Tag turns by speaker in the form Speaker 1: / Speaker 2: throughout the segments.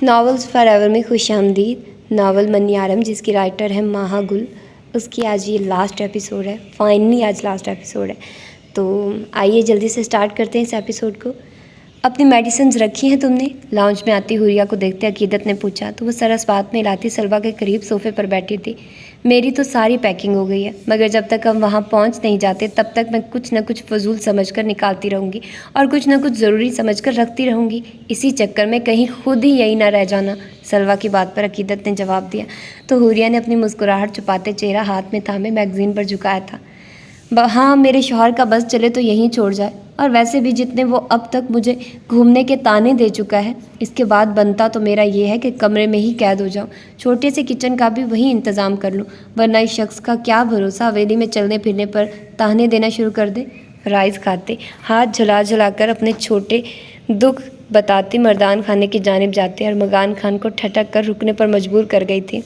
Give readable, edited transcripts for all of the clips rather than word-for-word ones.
Speaker 1: Novels for ever میں خوش آمدید۔ ناول منیارم جس کی رائٹر ہے ماہا گل، اس کی آج یہ لاسٹ ایپیسوڈ ہے، فائنلی آج لاسٹ ایپیسوڈ ہے۔ تو آئیے جلدی سے سٹارٹ کرتے ہیں اس ایپیسوڈ کو۔ اپنی میڈیسنز رکھی ہیں تم نے؟ لاؤنج میں آتی حوریہ کو دیکھتے عقیدت نے پوچھا تو وہ سر اس بات میں لاتی سلوا کے قریب صوفے پر بیٹھی تھی۔ میری تو ساری پیکنگ ہو گئی ہے، مگر جب تک ہم وہاں پہنچ نہیں جاتے تب تک میں کچھ نہ کچھ فضول سمجھ کر نکالتی رہوں گی اور کچھ نہ کچھ ضروری سمجھ کر رکھتی رہوں گی، اسی چکر میں کہیں خود ہی یہی نہ رہ جانا۔ سلوا کی بات پر عقیدت نے جواب دیا تو حوریہ نے اپنی مسکراہٹ چھپاتے چہرہ ہاتھ میں تھامے میگزین پر جھکایا تھا۔ ہاں، میرے شوہر کا بس چلے تو یہیں چھوڑ جائے، اور ویسے بھی جتنے وہ اب تک مجھے گھومنے کے تانے دے چکا ہے، اس کے بعد بنتا تو میرا یہ ہے کہ کمرے میں ہی قید ہو جاؤں، چھوٹے سے کچن کا بھی وہی انتظام کر لوں، ورنہ اس شخص کا کیا بھروسہ حویلی میں چلنے پھرنے پر تانے دینا شروع کر دے۔ رائس کھاتے ہاتھ جھلا جھلا کر اپنے چھوٹے دکھ بتاتی مردان خانے کی جانب جاتے ارمغان خان کو ٹھٹک کر رکنے پر مجبور کر گئی تھی۔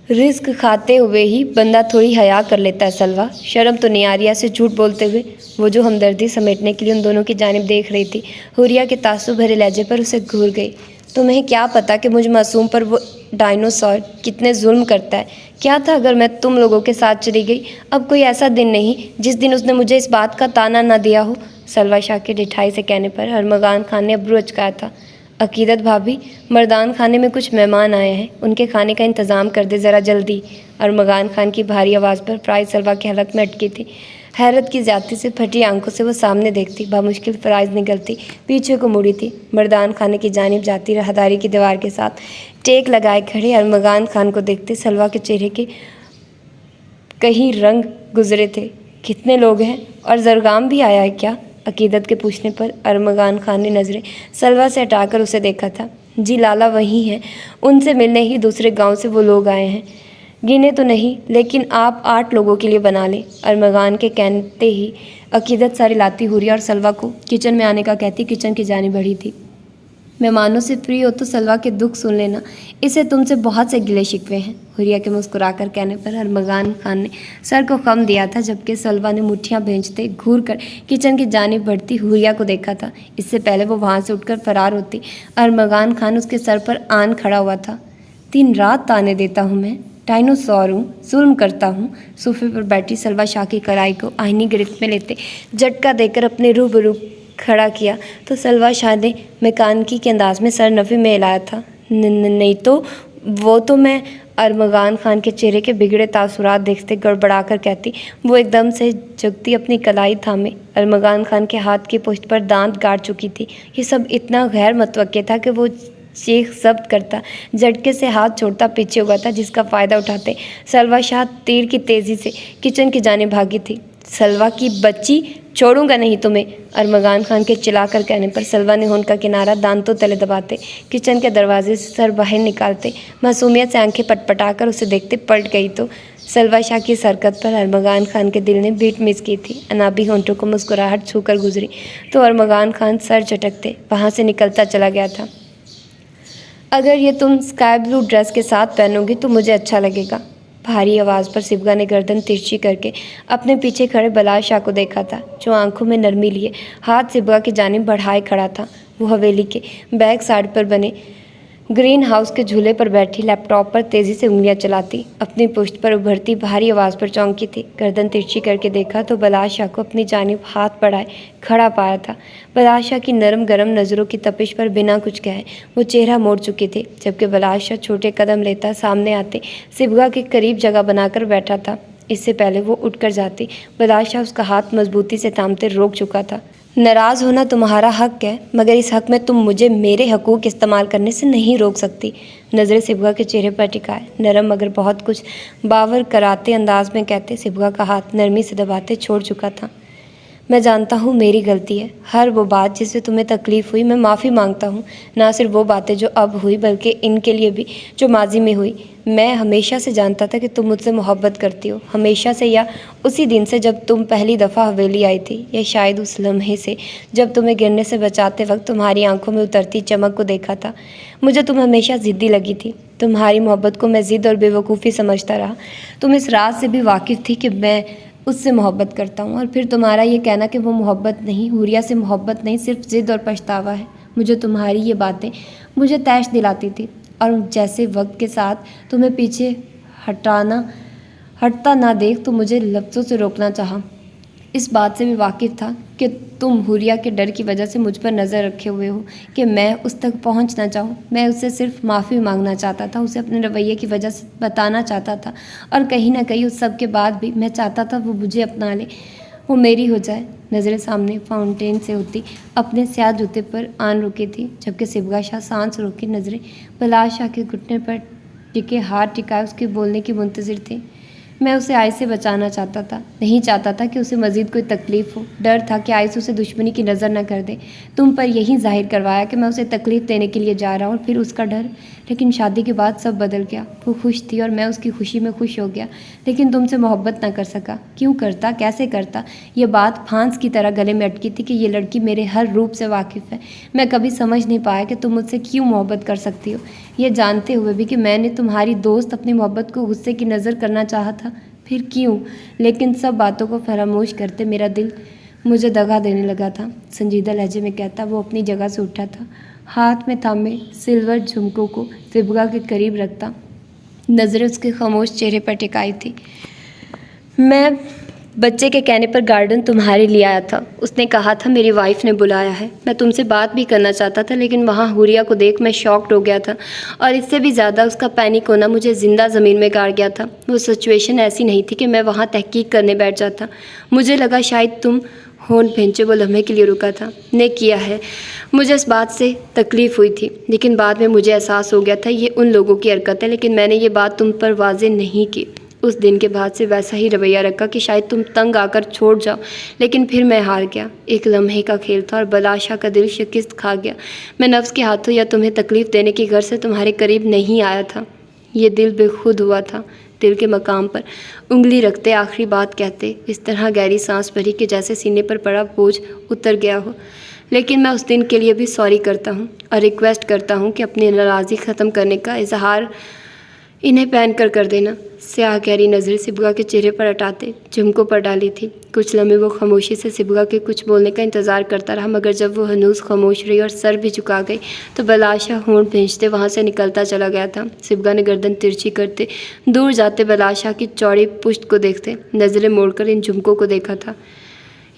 Speaker 1: رزق کھاتے ہوئے ہی بندہ تھوڑی حیا کر لیتا ہے سلوا، شرم تو نہیں آ رہی ایسے جھوٹ بولتے ہوئے؟ وہ جو ہمدردی سمیٹنے کے لیے ان دونوں کی جانب دیکھ رہی تھی، حوریہ کے تعصب بھرے لہجے پر اسے گھور گئی۔ تمہیں کیا پتا کہ مجھ معصوم پر وہ ڈائنوسار کتنے ظلم کرتا ہے؟ کیا تھا اگر میں تم لوگوں کے ساتھ چلی گئی؟ اب کوئی ایسا دن نہیں جس دن اس نے مجھے اس بات کا تانا نہ دیا ہو۔ سلوا شاہ کے ڈٹھائی سے کہنے پر ارمغان خان نے ابرو اچکایا تھا۔ عقیدت بھابھی، مردان خانے میں کچھ مہمان آئے ہیں، ان کے کھانے کا انتظام کر دے ذرا جلدی۔ ارمغان خان کی بھاری آواز پر فرائض سلوا کے حلق میں اٹکی تھی۔ حیرت کی زیادتی سے پھٹی آنکھوں سے وہ سامنے دیکھتی، بامشکل فرائض نگلتی پیچھے کو مڑی تھی۔ مردان خانے کی جانب جاتی راہداری کی دیوار کے ساتھ ٹیک لگائے کھڑے ارمغان خان کو دیکھتے سلوا کے چہرے کے کہیں رنگ گزرے تھے۔ کتنے لوگ ہیں؟ اور زرگام بھی آیا ہے کیا؟ عقیدت کے پوچھنے پر ارمغان خان نے نظریں سلوا سے ہٹا کر اسے دیکھا تھا۔ جی لالا وہی ہیں، ان سے ملنے ہی دوسرے گاؤں سے وہ لوگ آئے ہیں۔ گنے تو نہیں، لیکن آپ 8 لوگوں کے لیے بنا لیں۔ ارمغان کے کہتے ہی عقیدت سارے لاتی حوریہ اور سلوا کو کچن میں آنے کا کہتی کچن کی جانب بڑھی تھی۔ مہمانوں سے فری ہو تو سلوا کے دکھ سن لینا، اسے تم سے بہت سے گلے شکوے ہیں۔ حوریہ کے مسکرا کر کہنے پر ارمغان خان نے سر کو خم دیا تھا، جبکہ سلوا نے مٹھیاں بھینجتے گھور کر کچن کی جانب بڑھتی حوریہ کو دیکھا تھا۔ اس سے پہلے وہ وہاں سے اٹھ کر فرار ہوتی، ارمغان خان اس کے سر پر آن کھڑا ہوا تھا۔ دن رات تانے دیتا ہوں میں، ڈائنوسار ہوں، ظلم کرتا ہوں۔ صوفے پر بیٹھی سلوا شاہ کی کلائی کو آہنی گرفت میں لیتے جھٹکا دے کر اپنے روبرو کھڑا کیا تو سلوا شاہ نے میکانکی کے انداز میں سر نفی میں ہلایا تھا۔ نہیں تو وہ تو میں ارمغان خان کے چہرے کے بگڑے تاثرات دیکھتے گڑبڑا کر کہتی۔ وہ ایک دم سے جگتی اپنی کلائی تھامے ارمغان خان کے ہاتھ کی پشت پر دانت گاڑ چکی تھی۔ یہ سب اتنا غیر متوقع تھا کہ وہ چیخ ضبط کرتا، جھٹکے سے ہاتھ چھوڑتا پیچھے ہوا تھا، جس کا فائدہ اٹھاتے سلوا شاہ تیر کی تیزی سے کچن کی جانب بھاگی تھی۔ سلوا کی بچی، چھوڑوں گا نہیں تمہیں، ارمغان خان کے چلا کر کہنے پر سلوا نے ہونٹ کا کنارہ دانتوں تلے دباتے کچن کے دروازے سے سر باہر نکالتے معصومیت سے آنکھیں پٹپٹا کر اسے دیکھتے پلٹ گئی تو سلوا شاہ کی اس حرکت پر ارمغان خان کے دل نے بیٹ مس کی تھی۔ انابی ہونٹوں کو مسکراہٹ چھو کر گزری تو ارمغان خان سر جھٹکتے وہاں سے نکلتا چلا گیا تھا۔ اگر یہ تم اسکائی بلو ڈریس کے ساتھ پہنو گی تو مجھے اچھا لگے گا۔ بھاری آواز پر سبغا نے گردن ترچھی کر کے اپنے پیچھے کھڑے بلاش شاہ کو دیکھا تھا، جو آنکھوں میں نرمی لیے ہاتھ سبغا کی جانب بڑھائے کھڑا تھا۔ وہ حویلی کے بیک سائڈ پر بنے گرین ہاؤس کے جھولے پر بیٹھی لیپ ٹاپ پر تیزی سے انگلیاں چلاتی اپنی پشت پر ابھرتی بھاری آواز پر چونکی تھی۔ گردن ترچھی کر کے دیکھا تو بلاش شاہ کو اپنی جانب ہاتھ بڑھائے کھڑا پایا تھا۔ بلاش شاہ کی نرم گرم نظروں کی تپش پر بنا کچھ کہے وہ چہرہ موڑ چکی تھی، جبکہ بلاش شاہ چھوٹے قدم لیتا سامنے آتے سبغا کے قریب جگہ بنا کر بیٹھا تھا۔ اس سے پہلے وہ اٹھ کر جاتی، بلاش شاہ اس کا ہاتھ مضبوطی سے تھامتے روک چکا تھا۔ ناراض ہونا تمہارا حق ہے، مگر اس حق میں تم مجھے میرے حقوق استعمال کرنے سے نہیں روک سکتی۔ نظریں سبغا کے چہرے پر ٹکائے نرم مگر بہت کچھ باور کراتے انداز میں کہتے سبغا کا ہاتھ نرمی سے دباتے چھوڑ چکا تھا۔ میں جانتا ہوں میری غلطی ہے، ہر وہ بات جس سے تمہیں تکلیف ہوئی میں معافی مانگتا ہوں، نہ صرف وہ باتیں جو اب ہوئی بلکہ ان کے لیے بھی جو ماضی میں ہوئی۔ میں ہمیشہ سے جانتا تھا کہ تم مجھ سے محبت کرتی ہو، ہمیشہ سے، یا اسی دن سے جب تم پہلی دفعہ حویلی آئی تھی، یا شاید اس لمحے سے جب تمہیں گرنے سے بچاتے وقت تمہاری آنکھوں میں اترتی چمک کو دیکھا تھا۔ مجھے تم ہمیشہ ضدی لگی تھی، تمہاری محبت کو میں ضد اور بے وقوفی سمجھتا رہا۔ تم اس راز سے بھی واقف تھی کہ میں اس سے محبت کرتا ہوں، اور پھر تمہارا یہ کہنا کہ وہ محبت نہیں، حوریہ سے محبت نہیں، صرف ضد اور پچھتاوا ہے۔ مجھے تمہاری یہ باتیں مجھے تیش دلاتی تھی اور جیسے وقت کے ساتھ تمہیں پیچھے ہٹتا نہ دیکھ تو مجھے لفظوں سے روکنا چاہا۔ اس بات سے بھی واقف تھا کہ تم حوریہ کے ڈر کی وجہ سے مجھ پر نظر رکھے ہوئے ہو کہ میں اس تک پہنچ نہ چاہوں۔ میں اس سے صرف معافی مانگنا چاہتا تھا، اسے اپنے رویے کی وجہ سے بتانا چاہتا تھا، اور کہیں نہ کہیں اس سب کے بعد بھی میں چاہتا تھا وہ مجھے اپنا لے، وہ میری ہو جائے۔ نظریں سامنے فاؤنٹین سے ہوتی اپنے سیاہ جوتے پر آن رکی تھی، جبکہ سبغہ شاہ سانس روک کے نظریں بلاش شاہ کے گھٹنے پر ٹکے ہاتھ ٹکائے اس کے بولنے کی منتظر تھی۔ میں اسے آئس سے بچانا چاہتا تھا، نہیں چاہتا تھا کہ اسے مزید کوئی تکلیف ہو۔ ڈر تھا کہ آئس اسے دشمنی کی نظر نہ کر دے۔ تم پر یہی ظاہر کروایا کہ میں اسے تکلیف دینے کے لیے جا رہا ہوں، اور پھر اس کا ڈر۔ لیکن شادی کے بعد سب بدل گیا۔ وہ خوش تھی اور میں اس کی خوشی میں خوش ہو گیا، لیکن تم سے محبت نہ کر سکا۔ کیوں کرتا، کیسے کرتا؟ یہ بات پھانس کی طرح گلے میں اٹکی تھی کہ یہ لڑکی میرے ہر روپ سے واقف ہے۔ میں کبھی سمجھ نہیں پایا کہ تم مجھ سے کیوں محبت کر سکتی ہو، یہ جانتے ہوئے بھی کہ میں نے تمہاری دوست اپنی محبت کو غصے کی نظر کرنا چاہا تھا۔ پھر کیوں؟ لیکن سب باتوں کو فراموش کرتے میرا دل مجھے دغا دینے لگا تھا، سنجیدہ لہجے میں کہتا وہ اپنی جگہ سے اٹھا تھا، ہاتھ میں تھامے سلور جھمکوں کو سبغہ کے قریب رکھتا، نظریں اس کے خاموش چہرے پر ٹکائی تھی۔ میں بچے کے کہنے پر گارڈن تمہارے لیے آیا تھا، اس نے کہا تھا میری وائف نے بلایا ہے۔ میں تم سے بات بھی کرنا چاہتا تھا، لیکن وہاں حوریہ کو دیکھ میں شاکڈ ہو گیا تھا، اور اس سے بھی زیادہ اس کا پینک ہونا مجھے زندہ زمین میں گاڑ گیا تھا۔ وہ سچویشن ایسی نہیں تھی کہ میں وہاں تحقیق کرنے بیٹھ جاتا۔ مجھے لگا شاید تم ہون پھینچے وہ لمحے کے لیے رکا تھا نے کیا ہے۔ مجھے اس بات سے تکلیف ہوئی تھی، لیکن بعد میں مجھے احساس ہو گیا تھا یہ ان لوگوں کی حرکت ہے، لیکن میں نے یہ بات تم پر واضح نہیں کی۔ اس دن کے بعد سے ویسا ہی رویہ رکھا کہ شاید تم تنگ آ کر چھوڑ جاؤ، لیکن پھر میں ہار گیا۔ ایک لمحے کا کھیل تھا اور بلاشا کا دل شکست کھا گیا۔ میں نفس کے ہاتھوں یا تمہیں تکلیف دینے کی غرض سے تمہارے قریب نہیں آیا تھا۔ یہ دل بے خود ہوا تھا، دل کے مقام پر انگلی رکھتے آخری بات کہتے اس طرح گہری سانس بھری کہ جیسے سینے پر پڑا بوجھ اتر گیا ہو۔ لیکن میں اس دن کے لیے بھی سوری کرتا ہوں اور ریکویسٹ کرتا ہوں کہ اپنی ناراضی ختم کرنے کا اظہار انہیں پہن کر دینا۔ سیاہ گہری نظریں سبغہ کے چہرے پر ہٹاتے جھمکوں پر ڈالی تھی۔ کچھ لمحے وہ خاموشی سے سبغہ کے کچھ بولنے کا انتظار کرتا رہا، مگر جب وہ ہنوز خاموش رہی اور سر بھی جھکا گئی تو بلاشا ہونٹ بھینچتے وہاں سے نکلتا چلا گیا تھا۔ سبغہ نے گردن ترچھی کرتے دور جاتے بلاشا کی چوڑی پشت کو دیکھتے نظریں موڑ کر ان جھمکوں کو دیکھا تھا۔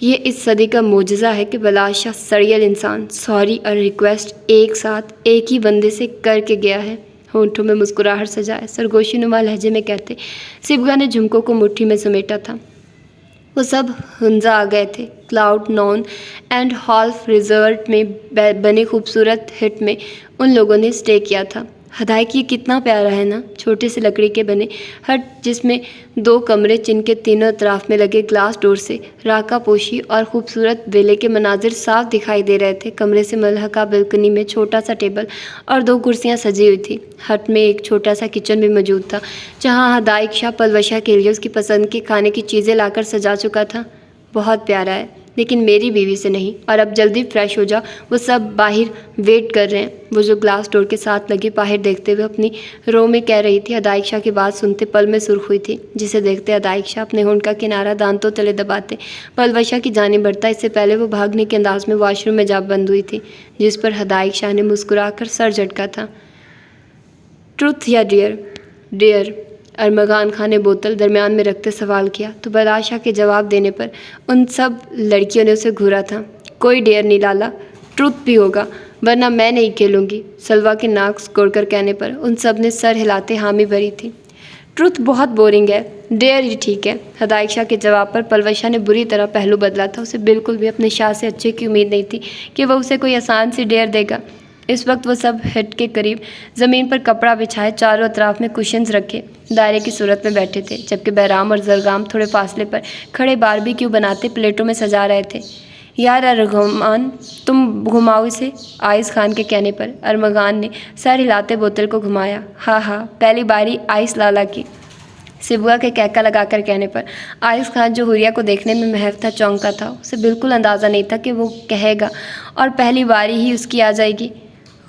Speaker 1: یہ اس صدی کا معجزہ ہے کہ بلاشا سڑیل انسان سوری اور ریکویسٹ ایک ساتھ ایک ہی بندے سے کر کے گیا ہے۔ ہونٹوں میں مسکراہٹ سجائے سرگوشی نما لہجے میں کہتے سبغہ نے جھمکوں کو مٹھی میں سمیٹا تھا۔ وہ سب ہنزا آ گئے تھے۔ Cloud noon and half resort میں بنے خوبصورت ہٹ میں ان لوگوں نے اسٹے کیا تھا۔ ہدایت یہ کتنا پیارا ہے نا، چھوٹے سے لکڑی کے بنے ہٹ جس میں 2 کمرے جن کے تینوں اطراف میں لگے گلاس ڈور سے راکا پوشی اور خوبصورت ویلے کے مناظر صاف دکھائی دے رہے تھے۔ کمرے سے ملحقہ بالکنی میں چھوٹا سا ٹیبل اور 2 کرسیاں سجی ہوئی تھی۔ ہٹ میں ایک چھوٹا سا کچن بھی موجود تھا، جہاں ہدایت شاہ پلوشا کے لیے اس کی پسند کے کھانے کی چیزیں لا کر سجا چکا تھا۔ بہت پیارا ہے، لیکن میری بیوی سے نہیں، اور اب جلدی فریش ہو جا، وہ سب باہر ویٹ کر رہے ہیں۔ وہ جو گلاس ڈور کے ساتھ لگے باہر دیکھتے ہوئے اپنی رو میں کہہ رہی تھی۔ ہدایت شاہ کی بات سنتے پل میں سرخ ہوئی تھی، جسے دیکھتے ہدایت شاہ اپنے ہونٹ کا کنارہ دانتوں تلے دباتے پلوشا کی جانب بڑھتا۔ اس سے پہلے وہ بھاگنے کے انداز میں واش روم میں جا بند ہوئی تھی، جس پر ہدایت شاہ نے مسکرا کر سر جھٹکا تھا۔ ٹروتھ یا ڈیئر؟ ڈیئر، ارمغان خان نے بوتل درمیان میں رکھتے سوال کیا تو بلاشا کے جواب دینے پر ان سب لڑکیوں نے اسے گھورا تھا۔ کوئی ڈیئر نہیں لالا، ٹروتھ بھی ہوگا، ورنہ میں نہیں کھیلوں گی، سلوا کے ناک کوڑ کر کہنے پر ان سب نے سر ہلاتے حامی بھری تھی۔ ٹروتھ بہت بورنگ ہے، ڈیئر ہی ٹھیک ہے۔ ہدایت شاہ کے جواب پر پلوشا نے بری طرح پہلو بدلا تھا۔ اسے بالکل بھی اپنے شاہ سے اچھے کی امید نہیں تھی کہ وہ اسے کوئی آسان سی ڈیئر دے گا۔ اس وقت وہ سب ہٹ کے قریب زمین پر کپڑا بچھائے چاروں اطراف میں کشنز رکھے دائرے کی صورت میں بیٹھے تھے، جبکہ بہرام اور زرگام تھوڑے فاصلے پر کھڑے باربیکیو بناتے پلیٹوں میں سجا رہے تھے۔ یار ارمغان تم گھماؤ اسے، آئس خان کے کہنے پر ارمغان نے سر ہلاتے بوتل کو گھمایا۔ ہاں ہاں، پہلی باری آئس لالا کی، سبغہ کے کہکا لگا کر کہنے پر آئس خان جو حوریہ کو دیکھنے میں محو تھا چونکا تھا۔ اسے بالکل اندازہ نہیں تھا کہ وہ کہے گا اور پہلی باری ہی اس کی آ جائے گی۔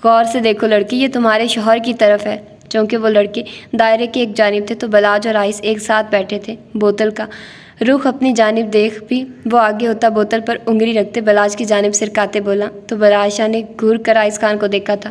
Speaker 1: غور سے دیکھو لڑکی، یہ تمہارے شوہر کی طرف ہے۔ چونکہ وہ لڑکے دائرے کی ایک جانب تھے تو بلاج اور آئس ایک ساتھ بیٹھے تھے۔ بوتل کا رخ اپنی جانب دیکھ بھی وہ آگے ہوتا بوتل پر انگلی رکھتے بلاج کی جانب سرکاتے بولا تو بلاج شاہ نے گھور کر آئس خان کو دیکھا تھا۔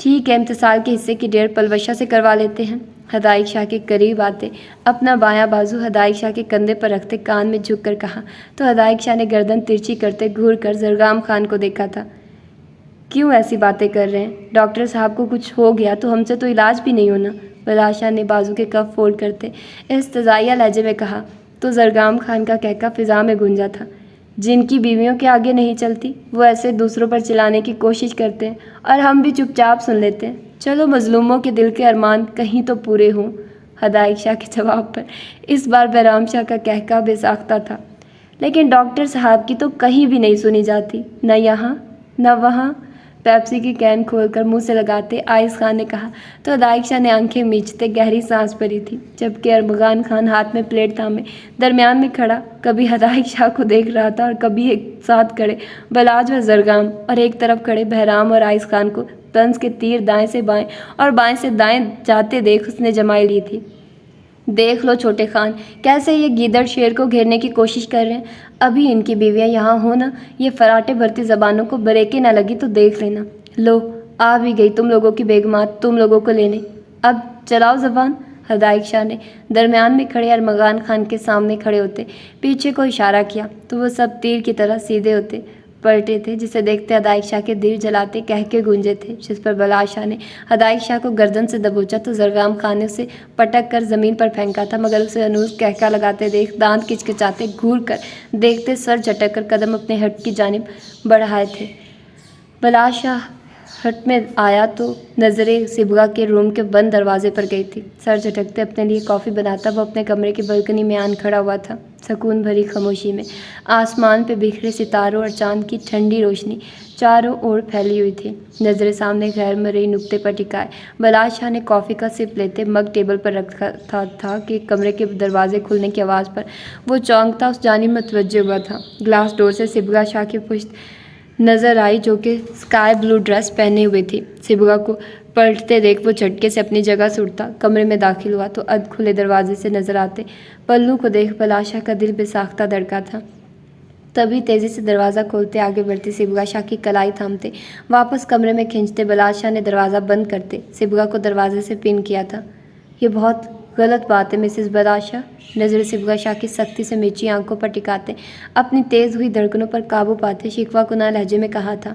Speaker 1: ٹھیک ہے، امتسال کے حصے کی ڈیڑھ پلوشہ سے کروا لیتے ہیں۔ ہدایق شاہ کے قریب آتے اپنا بایاں بازو ہدایق شاہ کے کندھے پر رکھتے کان میں جھک کر کہا تو ہدایق شاہ نے گردن ترچھی کرتے گھور کر زرگام خان کو دیکھا تھا۔ کیوں ایسی باتیں کر رہے ہیں؟ ڈاکٹر صاحب کو کچھ ہو گیا تو ہم سے تو علاج بھی نہیں ہونا، بلال شاہ نے بازو کے کف فولڈ کرتے استضائیہ لہجے میں کہا تو زرگام خان کا کہکا فضا میں گونجا تھا۔ جن کی بیویوں کے آگے نہیں چلتی وہ ایسے دوسروں پر چلانے کی کوشش کرتے ہیں اور ہم بھی چپ چاپ سن لیتے ہیں۔ چلو مظلوموں کے دل کے ارمان کہیں تو پورے ہوں۔ ہدایق شاہ کے جواب پر اس بار بہرام شاہ کا کہکا بے ساختہ تھا، لیکن ڈاکٹر صاحب کی تو کہیں بھی نہیں سنی جاتی، نہ یہاں نہ وہاں۔ پیپسی کی کین کھول کر منہ سے لگاتے آئس خان نے کہا تو ہدایق شاہ نے آنکھیں میچتے گہری سانس بھری تھی، جبکہ ارمغان خان ہاتھ میں پلیٹ تھامے درمیان میں کھڑا کبھی ہدایق شاہ کو دیکھ رہا تھا اور کبھی ایک ساتھ کھڑے بلاج و زرگام اور ایک طرف کھڑے بہرام اور آئس خان کو طنز کے تیر دائیں سے بائیں اور بائیں سے دائیں جاتے دیکھ اس نے جمائی لی تھی۔ دیکھ لو چھوٹے خان، کیسے یہ گیدڑ شیر کو گھیرنے کی کوشش کر رہے ہیں۔ ابھی ان کی بیویاں یہاں ہو نا، یہ فراٹے بھرتی زبانوں کو بریکیں نہ لگی تو دیکھ لینا۔ لو آ بھی گئی تم لوگوں کی بیگمات تم لوگوں کو لینے، اب چلاؤ زبان۔ ہدایق شاہ نے درمیان میں کھڑے ارمغان خان کے سامنے کھڑے ہوتے پیچھے کو اشارہ کیا تو وہ سب تیر کی طرح سیدھے ہوتے پلٹے تھے، جسے دیکھتے ہدایق شاہ کے دل جلاتے کہکے گونجے تھے، جس پر بلال شاہ نے ہدایق شاہ کو گردن سے دبوچا تو زرگام خان نے اسے پٹک کر زمین پر پھینکا تھا، مگر اسے انوس کہکا لگاتے دیکھ دانت کچکچاتے گھور کر دیکھتے سر جھٹک کر قدم اپنے ہٹ کی جانب بڑھائے تھے۔ بلال شاہ ہٹ میں آیا تو نظریں صبغہ کے روم کے بند دروازے پر گئی تھی۔ سر جھٹکتے اپنے لیے کافی بناتا وہ اپنے کمرے کی بالکنی میں آن کھڑا ہوا تھا۔ سکون بھری خاموشی میں آسمان پہ بکھرے ستاروں اور چاند کی ٹھنڈی روشنی چاروں اور پھیلی ہوئی تھی۔ نظریں سامنے غیر مرئی نقطے پر ٹکائے بلال شاہ نے کافی کا سپ لیتے مگ ٹیبل پر رکھا تھا کہ کمرے کے دروازے کھلنے کی آواز پر وہ چونکتا اس جانب متوجہ ہوا تھا۔ گلاس ڈور سے صبغہ شاہ کی پشت نظر آئی جو کہ اسکائی بلو ڈریس پہنے ہوئے تھی۔ صبغہ کو پلٹتے دیکھ وہ جھٹکے سے اپنی جگہ سے اٹھتا کمرے میں داخل ہوا تو ادھ کھلے دروازے سے نظر آتے پلو کو دیکھ بلال شاہ کا دل بے ساختہ دھڑکا تھا۔ تبھی تیزی سے دروازہ کھولتے آگے بڑھتے صبغہ شاہ کی کلائی تھامتے واپس کمرے میں کھینچتے بلال شاہ نے دروازہ بند کرتے صبغہ کو دروازے سے پن کیا تھا۔ یہ بہت غلط بات ہے مسز بلال شاہ، نظر صبغہ شاہ کی سختی سے میچی آنکھوں پر ٹکاتے اپنی تیز ہوئی دھڑکنوں پر قابو پاتے شکوہ کناں لہجے میں کہا تھا۔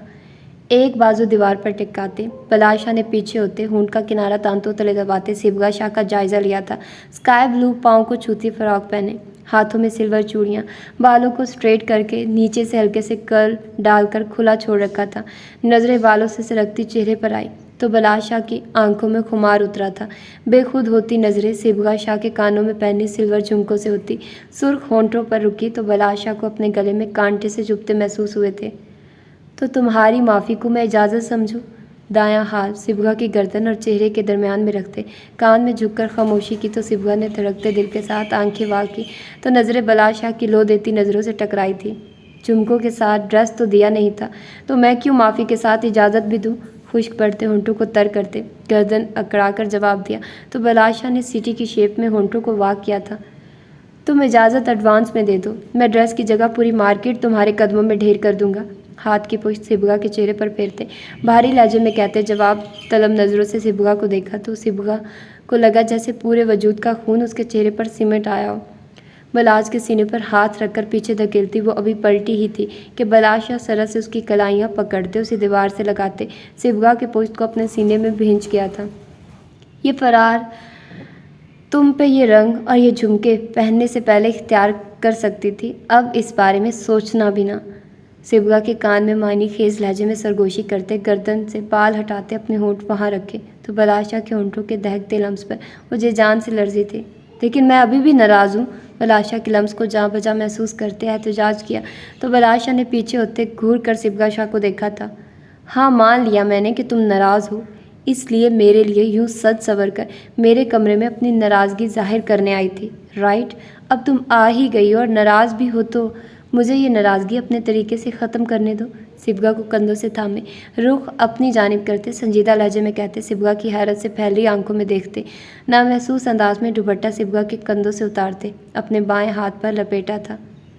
Speaker 1: ایک بازو دیوار پر ٹکاتے بلال شاہ نے پیچھے ہوتے ہونٹ کا کنارہ تانتوں تلے دباتے صبغہ شاہ کا جائزہ لیا تھا۔ اسکائی بلو پاؤں کو چھوتی فراک پہنے، ہاتھوں میں سلور چوڑیاں، بالوں کو اسٹریٹ کر کے نیچے سے ہلکے سے کرل ڈال کر کھلا چھوڑ رکھا تھا۔ نظریں بالوں سے سرکتی چہرے پر آئی تو بلال شاہ کی آنکھوں میں خمار اترا تھا۔ بے خود ہوتی نظریں صبغہ شاہ کے کانوں میں پہنی سلور جھمکوں سے ہوتی سرخ ہونٹوں پر رکی تو بلال شاہ کو اپنے گلے میں کانٹے سے چبھتے محسوس ہوئے تھے۔ تو تمہاری معافی کو میں اجازت سمجھوں؟ دایاں ہاتھ صبغہ کی گردن اور چہرے کے درمیان میں رکھتے کان میں جھک کر خاموشی کی تو صبغہ نے دھڑکتے دل کے ساتھ آنکھیں وا کی تو نظریں بلال شاہ کی لو دیتی نظروں سے ٹکرائی تھی۔ جھمکوں کے ساتھ ڈریس تو دیا نہیں تھا تو میں کیوں معافی کے ساتھ اجازت بھی دوں؟ خشک پڑتے ہونٹوں کو تر کرتے گردن اکڑا کر جواب دیا تو بلال شاہ نے سیٹی کی شیپ میں ہونٹوں کو واک کیا تھا۔ تم اجازت ایڈوانس میں دے دو، میں ڈریس کی جگہ پوری مارکیٹ تمہارے قدموں میں ڈھیر کر دوں گا۔ ہاتھ کی پشت صبغہ کے چہرے پر پھیرتے بھاری لہجے میں کہتے جواب طلب نظروں سے صبغہ کو دیکھا تو صبغہ کو لگا جیسے پورے وجود کا خون اس کے چہرے پر سمٹ آیا ہو۔ بلاج کے سینے پر ہاتھ رکھ کر پیچھے دھکیلتی وہ ابھی پلٹی ہی تھی کہ بلال شاہ سرا سے اس کی کلائیاں پکڑتے اسے دیوار سے لگاتے صبغہ کے پشت کو اپنے سینے میں بھینچ گیا تھا۔ یہ فرار تم پہ یہ رنگ اور یہ جھمکے پہننے سے پہلے اختیار کر سکتی تھی، اب اس بارے میں سوچنا بھی نہ۔ صبغہ کے کان میں معنی خیز لہجے میں سرگوشی کرتے گردن سے بال ہٹاتے اپنے ہونٹ وہاں رکھے تو بلال شاہ کے ہونٹوں کے دہکتے لمس پر وہ جے جان سے لرزے تھے۔ لیکن میں ابھی بھی ناراض ہوں، بلال شاہ کے لمس کو جاں بجا محسوس کرتے احتجاج کیا تو بلال شاہ نے پیچھے ہوتے گھور کر صبغہ شاہ کو دیکھا تھا۔ ہاں مان لیا میں نے کہ تم ناراض ہو، اس لیے میرے لیے یوں سج سور کر میرے کمرے میں اپنی ناراضگی ظاہر کرنے آئی تھی، رائٹ؟ اب تم آ ہی گئی اور ناراض بھی ہو تو مجھے یہ ناراضگی اپنے طریقے سے ختم کرنے دو۔ صبغہ کو کندھوں سے تھامے رخ اپنی جانب کرتے سنجیدہ لہجے میں کہتے صبغہ کی حیرت سے پھیلی آنکھوں میں دیکھتے نامحسوس انداز میں دوپٹہ صبغہ کے کندھوں سے اتارتے اپنے بائیں ہاتھ پر لپیٹا تھا۔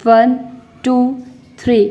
Speaker 1: 1 2 3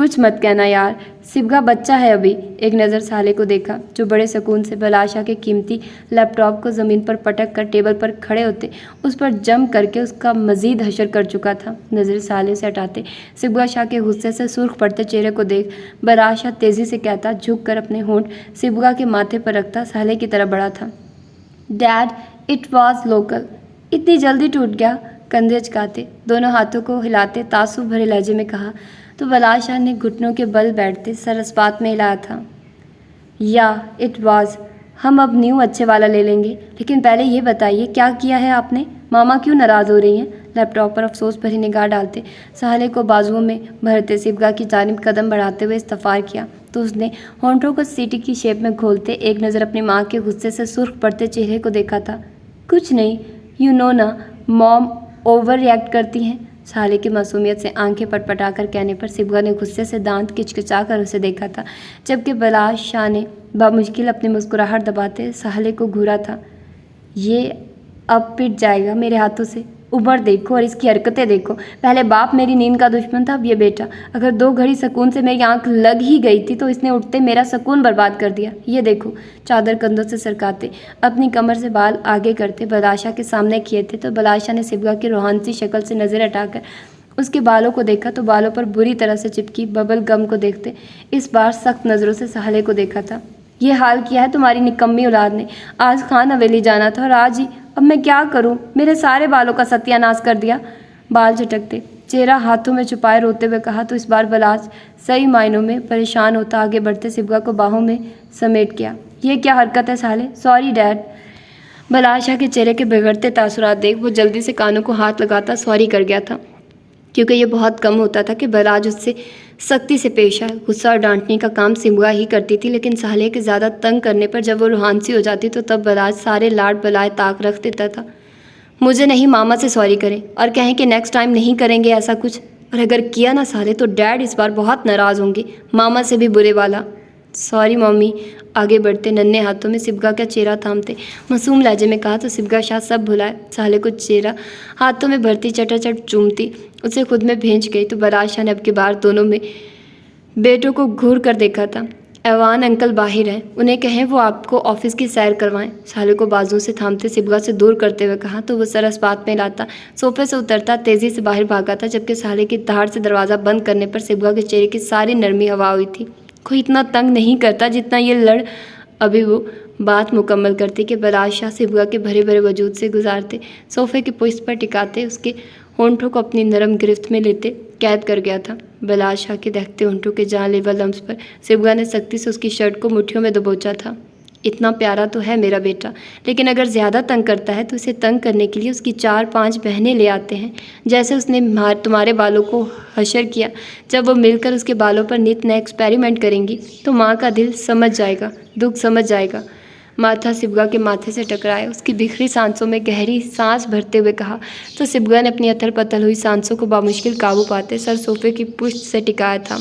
Speaker 1: کچھ مت کہنا یار، صبغہ بچہ ہے ابھی۔ ایک نظر سالے کو دیکھا جو بڑے سکون سے بلاشا کے قیمتی لیپ ٹاپ کو زمین پر پٹک کر ٹیبل پر کھڑے ہوتے اس پر جم کر کے اس کا مزید حشر کر چکا تھا۔ نظر سالے سے ہٹاتے صبغہ شاہ کے غصے سے سرخ پڑتے چہرے کو دیکھ بلاشا تیزی سے کہتا، جھک کر اپنے ہونٹ صبغہ کے ماتھے پر رکھتا سالے کی طرف بڑھا تھا۔ Did it was local. اتنی جلدی ٹوٹ گیا؟ کندھے اچکاتے دونوں ہاتھوں کو ہلاتے تعصب بھرے لہجے میں کہا تو بلاشا نے گھٹنوں کے بل بیٹھتے سر اس بات میں ہلایا تھا۔ یا اٹ واز، ہم اب نیو اچھے والا لے لیں گے، لیکن پہلے یہ بتائیے کیا کیا ہے آپ نے؟ ماما کیوں ناراض ہو رہی ہیں؟ لیپ ٹاپ پر افسوس بھری نگاہ ڈالتے سہلے کو بازوؤں میں بھرتے صبغہ کی جانب قدم بڑھاتے ہوئے استغفار کیا تو اس نے ہونٹوں کو سیٹی کی شیپ میں کھولتے ایک نظر اپنی ماں کے غصے سے سرخ پڑتے چہرے کو دیکھا تھا۔ کچھ نہیں، یو نو نا موم اوور ریئیکٹ کرتی ہیں۔ سالے کی معصومیت سے آنکھیں پٹپٹا کر کہنے پر صبغہ نے غصے سے دانت کچکچا کر اسے دیکھا تھا، جبکہ بلاشا نے بامشکل اپنی مسکراہٹ دباتے سالے کو گھورا تھا۔ یہ اب پٹ جائے گا میرے ہاتھوں سے۔ عمر دیکھو اور اس کی حرکتیں دیکھو، پہلے باپ میری نیند کا دشمن تھا، اب یہ بیٹا۔ اگر 2 گھڑی سکون سے میری آنکھ لگ ہی گئی تھی تو اس نے اٹھتے میرا سکون برباد کر دیا۔ یہ دیکھو، چادر کندھوں سے سرکاتے اپنی کمر سے بال آگے کرتے بلاشا کے سامنے کیے تھے تو بلاشا نے صبغہ کی روحانسی شکل سے نظر ہٹا کر اس کے بالوں کو دیکھا تو بالوں پر بری طرح سے چپکی ببل گم کو دیکھتے اس بار سخت نظروں سے سہلے کو دیکھا تھا۔ یہ حال کیا ہے تمہاری نکمی اولاد نے؟ آج خان حویلی جانا تھا اور آج ہی اب میں کیا کروں؟ میرے سارے بالوں کا ستیہ ناش کر دیا۔ بال جھٹکتے چہرہ ہاتھوں میں چھپائے روتے ہوئے کہا تو اس بار بلاش صحیح معنوں میں پریشان ہوتا آگے بڑھتے صبغہ کو باہوں میں سمیٹ کیا۔ یہ کیا حرکت ہے سالے؟ Sorry dead. بلاشا کے چہرے کے بگڑتے تاثرات دیکھ وہ جلدی سے کانوں کو ہاتھ لگاتا سوری کر گیا تھا، کیونکہ یہ بہت کم ہوتا تھا کہ بلاج اس سے سختی سے پیش آئے۔ غصہ اور ڈانٹنے کا کام صبغہ ہی کرتی تھی، لیکن سالے کے زیادہ تنگ کرنے پر جب وہ روحانسی ہو جاتی تو تب بلاج سارے لاڈ بلائے طاق رکھ دیتا تھا۔ مجھے نہیں، ماما سے سوری کریں اور کہیں کہ نیکسٹ ٹائم نہیں کریں گے ایسا کچھ، اور اگر کیا نہ سالے تو ڈیڈ اس بار بہت ناراض ہوں گے، ماما سے بھی برے والا۔ Sorry mummy. آگے بڑھتے ننھے ہاتھوں میں صبغہ کا چہرہ تھامتے معصوم لہجے میں کہا تو صبغہ شاہ سب بھلائے سالے کو چہرہ ہاتھوں میں بھرتی چٹا چٹ چومتی اسے خود میں بھینچ گئی تو بلاشا نے اب کی بار دونوں میں بیٹوں کو گھور کر دیکھا تھا۔ ایوان انکل باہر ہیں، انہیں کہیں وہ آپ کو آفس کی سیر کروائیں۔ سالے کو بازو سے تھامتے صبغہ سے دور کرتے ہوئے کہا تو وہ سر اس بات میں لاتا صوفے سے اترتا تیزی سے باہر بھاگا تھا، جبکہ سالے کی دھاڑ سے دروازہ بند کرنے پر صبغہ کے چہرے کی ساری نرمی ہوا ہوئی تھی۔ کوئی اتنا تنگ نہیں کرتا جتنا یہ لڑ۔ ابھی وہ بات مکمل کرتی کہ بلاشا صبغہ کے بھرے بھرے وجود سے گزارتے صوفے کی پشت پر ٹکاتے اس کے ہونٹوں کو اپنی نرم گرفت میں لیتے قید کر گیا تھا۔ بلاشا کے دہتے ہونٹوں کے جان لیوا لمس پر صبغہ نے سختی سے اس کی شرٹ کو مٹھیوں میں دبوچا تھا۔ اتنا پیارا تو ہے میرا بیٹا، لیکن اگر زیادہ تنگ کرتا ہے تو اسے تنگ کرنے کے لیے اس کی 4-5 بہنیں لے آتے ہیں، جیسے اس نے تمہارے بالوں کو حشر کیا۔ جب وہ مل کر اس کے بالوں پر نت نئے ایکسپیریمنٹ کریں گی تو ماں کا دل سمجھ جائے گا، دکھ سمجھ جائے گا۔ ماتھا صبغہ کے ماتھے سے ٹکرائے اس کی بکھری سانسوں میں گہری سانس بھرتے ہوئے کہا تو صبغہ نے اپنی اتھل پتھل ہوئی سانسوں کو بامشکل قابو پاتے سر صوفے کی پشت سے ٹکایا تھا۔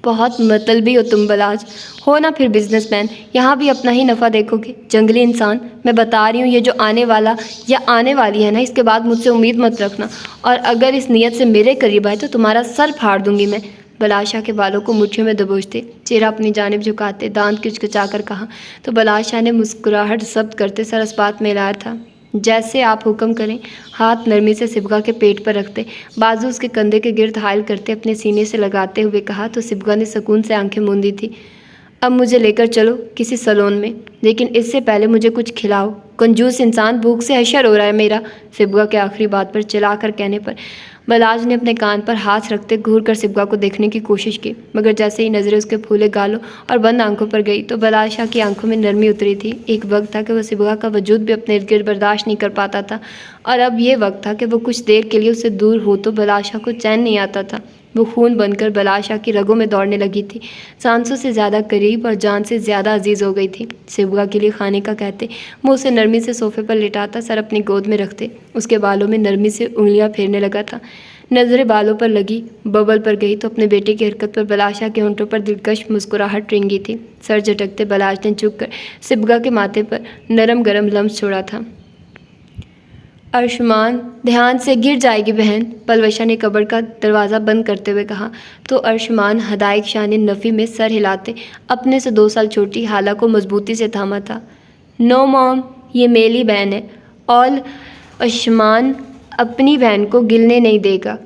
Speaker 1: بہت مطلبی ہو تم بلاج، ہو نا پھر بزنس مین، یہاں بھی اپنا ہی نفع دیکھو گے، جنگلی انسان۔ میں بتا رہی ہوں یہ جو آنے والا یا آنے والی ہے نا، اس کے بعد مجھ سے امید مت رکھنا، اور اگر اس نیت سے میرے قریب آئے تو تمہارا سر پھاڑ دوں گی میں۔ بلاشا کے بالوں کو مٹھیوں میں دبوچتے چہرہ اپنی جانب جھکاتے دانت کچکچا کر کہا تو بلاشا نے مسکراہٹ ضبط کرتے سر اس بات میں لایا تھا۔ جیسے آپ حکم کریں۔ ہاتھ نرمی سے صبغہ کے پیٹ پر رکھتے بازو اس کے کندھے کے گرد حائل کرتے اپنے سینے سے لگاتے ہوئے کہا تو صبغہ نے سکون سے آنکھیں موندی تھی۔ اب مجھے لے کر چلو کسی سلون میں، لیکن اس سے پہلے مجھے کچھ کھلاؤ، کنجوس انسان، بھوک سے حشر ہو رہا ہے میرا۔ صبغہ کے آخری بات پر چلا کر کہنے پر بلاج نے اپنے کان پر ہاتھ رکھتے گھور کر صبغہ کو دیکھنے کی کوشش کی، مگر جیسے ہی نظریں اس کے پھولے گالوں اور بند آنکھوں پر گئی تو بلاشا کی آنکھوں میں نرمی اتری تھی۔ ایک وقت تھا کہ وہ صبغہ کا وجود بھی اپنے ارد گرد برداشت نہیں کر پاتا تھا، اور اب یہ وقت تھا کہ وہ کچھ دیر کے لیے اس سے دور ہو تو بلاشا کو چین نہیں آتا تھا۔ وہ خون بن کر بلاشا کی رگوں میں دوڑنے لگی تھی، سانسوں سے زیادہ قریب اور جان سے زیادہ عزیز ہو گئی تھی۔ صبغہ کے لیے کھانے کا کہتے وہ اسے نرمی سے صوفے پر لٹاتا سر اپنی گود میں رکھتے اس کے بالوں میں نرمی سے انگلیاں پھیرنے لگا تھا۔ نظریں بالوں پر لگی ببل پر گئی تو اپنے بیٹے کی حرکت پر بلاشا کے ہونٹوں پر دلکش مسکراہٹ رنگی تھی۔ سر جھٹکتے بلاش نے جھک کر صبغہ کے ماتھے پر نرم گرم لمس چھوڑا تھا۔ ارشمان دھیان سے گر جائے گی بہن، پلوشا نے کبر کا دروازہ بند کرتے ہوئے کہا تو ارشمان ہدایق شاہ نے نفی میں سر ہلاتے اپنے سے 2 سال چھوٹی حالہ کو مضبوطی سے تھاما تھا۔ نو موم، یہ میری بہن ہے اور ارشمان اپنی بہن کو گلنے نہیں دے گا۔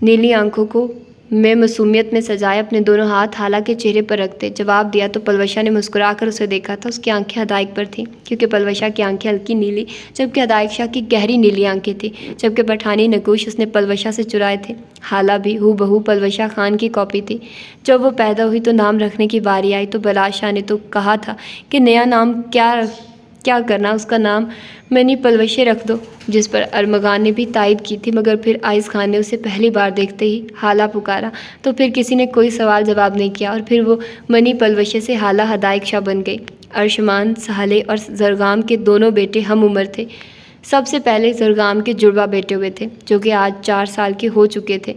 Speaker 1: نیلی آنکھوں کو میں معصومیت میں سجائے اپنے دونوں ہاتھ حالہ کے چہرے پر رکھتے جواب دیا تو پلوشا نے مسکرا کر اسے دیکھا تھا۔ اس کی آنکھیں ہدایق پر تھیں کیونکہ پلوشا کی آنکھیں ہلکی نیلی جبکہ ہدایق شاہ کی گہری نیلی آنکھیں تھیں، جبکہ پٹھانی نقوش اس نے پلوشا سے چرائے تھے۔ حالہ بھی ہو بہو پلوشا خان کی کاپی تھی۔ جب وہ پیدا ہوئی تو نام رکھنے کی باری آئی تو بلاش شاہ نے تو کہا تھا کہ نیا نام کیا کرنا، اس کا نام منی پلوشے رکھ دو، جس پر ارمغان نے بھی تائید کی تھی، مگر پھر آئز خان نے اسے پہلی بار دیکھتے ہی حالہ پکارا تو پھر کسی نے کوئی سوال جواب نہیں کیا اور پھر وہ منی پلوشے سے حالہ ہدایق شاہ بن گئی۔ ارشمان، سہلے اور زرغام کے دونوں بیٹے ہم عمر تھے۔ سب سے پہلے زرغام کے جڑواں بیٹے ہوئے تھے جو کہ آج 4 سال کے ہو چکے تھے۔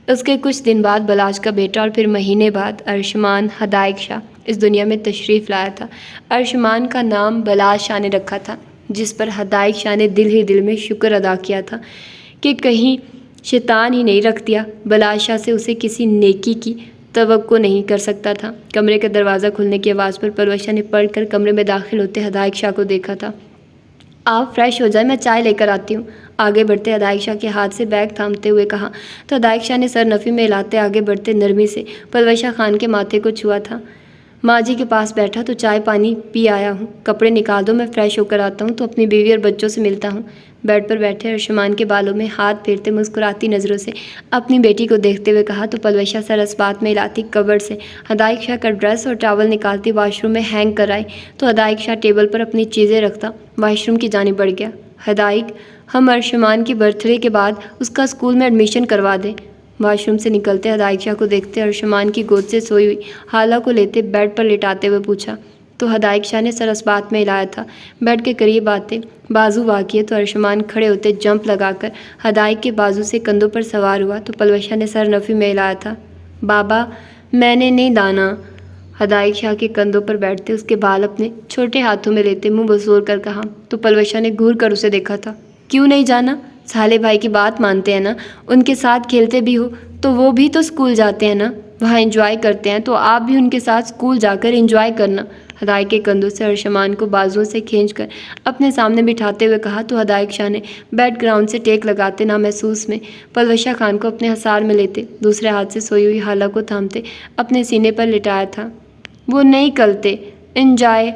Speaker 1: اس کے کچھ دن بعد بلاش کا بیٹا اور پھر مہینے بعد ارشمان ہدایق شاہ اس دنیا میں تشریف لایا تھا۔ ارشمان کا نام بلاش شاہ نے رکھا تھا، جس پر ہدایق شاہ نے دل ہی دل میں شکر ادا کیا تھا کہ کہیں شیطان ہی نہیں رکھ دیا۔ بلاش شاہ سے اسے کسی نیکی کی توقع نہیں کر سکتا تھا۔ کمرے کا دروازہ کھلنے کی آواز پر پلوشا نے پڑھ کر کمرے میں داخل ہوتے ہدایق شاہ کو دیکھا تھا۔ آپ فریش ہو جائیں، میں چائے لے کر آتی ہوں، آگے بڑھتے ہدایق شاہ کے ہاتھ سے بیگ تھامتے ہوئے کہا تو ہدایق شاہ نے سر نفی میں ہلاتے آگے بڑھتے نرمی سے پلوشا خان کے ماتھے کو چھوا تھا۔ ماں جی کے پاس بیٹھا تو چائے پانی پی آیا ہوں، کپڑے نکال دو، میں فریش ہو کر آتا ہوں تو اپنی بیوی اور بچوں سے ملتا ہوں۔ بیڈ پر بیٹھے ارشمان کے بالوں میں ہاتھ پھیرتے مسکراتی نظروں سے اپنی بیٹی کو دیکھتے ہوئے کہا تو پلوشا سر اس بات میں ہلاتی کبرڈ سے ہدایق شاہ کا ڈریس اور ٹاول نکالتی واش روم میں ہینگ کر آئی تو ہدایق شاہ ٹیبل پر اپنی چیزیں رکھتا واش روم کی جانب بڑھ گیا۔ ہدایق، ہم ارشمان کی برتھ ڈے کے بعد اس کا اسکول میں ایڈمیشن کروا دیں۔ واش روم سے نکلتے ہدایق شاہ کو دیکھتے ارشمان کی گود سے سوئی ہوئی حالہ کو لیتے بیڈ پر لٹاتے ہوئے پوچھا تو ہدایق شاہ نے سر اس بات میں ہلایا تھا۔ بیڈ کے قریب آتے بازو واقعے تو ارشمان کھڑے ہوتے جمپ لگا کر ہدایق کے بازو سے کندھوں پر سوار ہوا تو پلوشا نے سر نفی میں ہلایا تھا۔ بابا، میں نے نہیں دانا، ہدایق شاہ کے کندھوں پر بیٹھتے اس کے بال اپنے چھوٹے ہاتھوں میں لیتے منہ بسور کر کہا تو پلوشا نے گھور کر اسے دیکھا تھا۔ کیوں نہیں جانا؟ سالے بھائی کی بات مانتے ہیں نا، ان کے ساتھ کھیلتے بھی ہو تو وہ بھی تو اسکول جاتے ہیں نا، وہاں انجوائے کرتے ہیں تو آپ بھی ان کے ساتھ اسکول جا کر انجوائے کرنا۔ ہدایق کے کندھوں سے ارشمان کو بازوؤں سے کھینچ کر اپنے سامنے بٹھاتے ہوئے کہا تو ہدایق شاہ نے بیڈ گراؤنڈ سے ٹیک لگاتے نامحسوس میں پلوشا خان کو اپنے حصار میں لیتے دوسرے ہاتھ سے سوئی ہوئی حالہ کو تھامتے اپنے سینے پر لٹایا تھا۔ وہ نہیں کرتے انجوائے،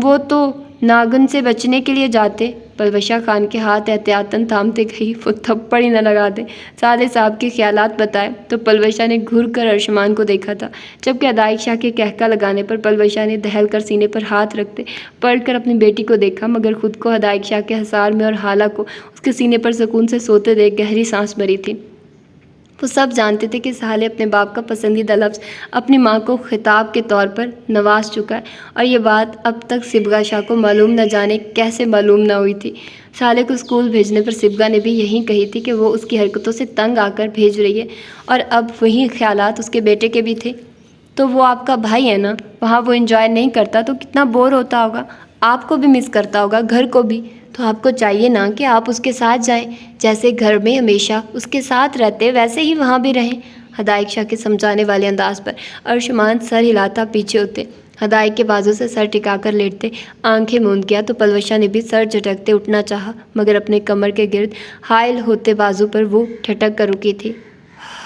Speaker 1: وہ تو ناگن سے بچنے کے لیے جاتے۔ پلوشا خان کے ہاتھ احتیاطاً تھامتے کہیں وہ تھپڑ ہی نہ لگا دے۔ سالے صاحب کے خیالات بتائے تو پلوشا نے گھور کر ارشمان کو دیکھا تھا، جبکہ ہدایق شاہ کے کہکا لگانے پر پلوشا نے دہل کر سینے پر ہاتھ رکھتے پڑھ کر اپنی بیٹی کو دیکھا، مگر خود کو ہدایق شاہ کے حصار میں اور حالہ کو اس کے سینے پر سکون سے سوتے دیکھ گہری سانس بھری تھی۔ وہ سب جانتے تھے کہ سالے اپنے باپ کا پسندیدہ لفظ اپنی ماں کو خطاب کے طور پر نواز چکا ہے اور یہ بات اب تک صبغہ شاہ کو معلوم نہ جانے کیسے معلوم نہ ہوئی تھی۔ سالے کو اسکول بھیجنے پر صبغہ نے بھی یہی کہی تھی کہ وہ اس کی حرکتوں سے تنگ آ کر بھیج رہی ہے اور اب وہی خیالات اس کے بیٹے کے بھی تھے۔ تو وہ آپ کا بھائی ہے نا، وہاں وہ انجوائے نہیں کرتا تو کتنا بور ہوتا ہوگا، آپ کو بھی مس کرتا ہوگا، گھر کو بھی، تو آپ کو چاہیے نا کہ آپ اس کے ساتھ جائیں، جیسے گھر میں ہمیشہ اس کے ساتھ رہتے ویسے ہی وہاں بھی رہیں۔ ہدایق شاہ کے سمجھانے والے انداز پر ارشمان سر ہلاتا پیچھے ہوتے ہدایق کے بازو سے سر ٹکا کر لیٹتے آنکھیں موند گیا تو پلوشا نے بھی سر جھٹکتے اٹھنا چاہا، مگر اپنے کمر کے گرد حائل ہوتے بازو پر وہ ٹھٹک کر رکی تھی۔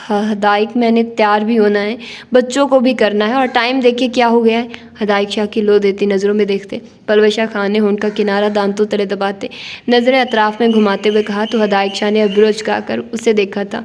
Speaker 1: ہدایق، میں نے تیار بھی ہونا ہے، بچوں کو بھی کرنا ہے، اور ٹائم دیکھیے کیا ہو گیا ہے۔ ہدایق شاہ کی لو دیتی نظروں میں دیکھتے پلوشا خان نے ہونٹ کا کنارہ دانتوں تلے دباتے نظریں اطراف میں گھماتے ہوئے کہا تو ہدایق شاہ نے ابرو اچکا کر اسے دیکھا تھا۔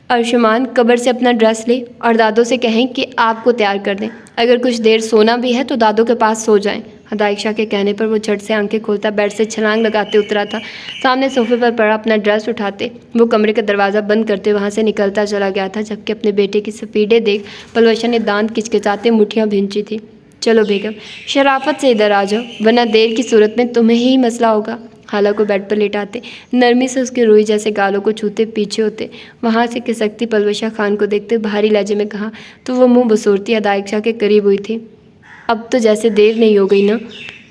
Speaker 1: ارشمان، قبر سے اپنا ڈریس لے اور دادوں سے کہیں کہ آپ کو تیار کر دیں، اگر کچھ دیر سونا بھی ہے تو دادوں کے پاس سو جائیں۔ ہدایق شاہ کے کہنے پر وہ جھٹ سے آنکھیں کھولتا بیڈ سے چھلانگ لگاتے اترا تھا۔ سامنے صوفے پر پڑا اپنا ڈریس اٹھاتے وہ کمرے کا دروازہ بند کرتے وہاں سے نکلتا چلا گیا تھا، جبکہ اپنے بیٹے کی سپیڈیں دیکھ پلوشا نے دانت کچکچاتے مٹھیاں بھینچی تھی۔ چلو بیگم، شرافت سے ادھر آ جاؤ ورنہ دیر کی صورت میں تمہیں ہی مسئلہ ہوگا۔ حالہ کو بیڈ پر لٹاتے نرمی سے اس کے روئی جیسے گالوں کو چھوتے پیچھے ہوتے وہاں سے کھسکتی پلوشا خان کو دیکھتے بھاری لہجے میں کہا تو وہ منہ بسورتی ہدایق شاہ کے قریب ہوئی تھی۔ اب تو جیسے دیر نہیں ہو گئی نا،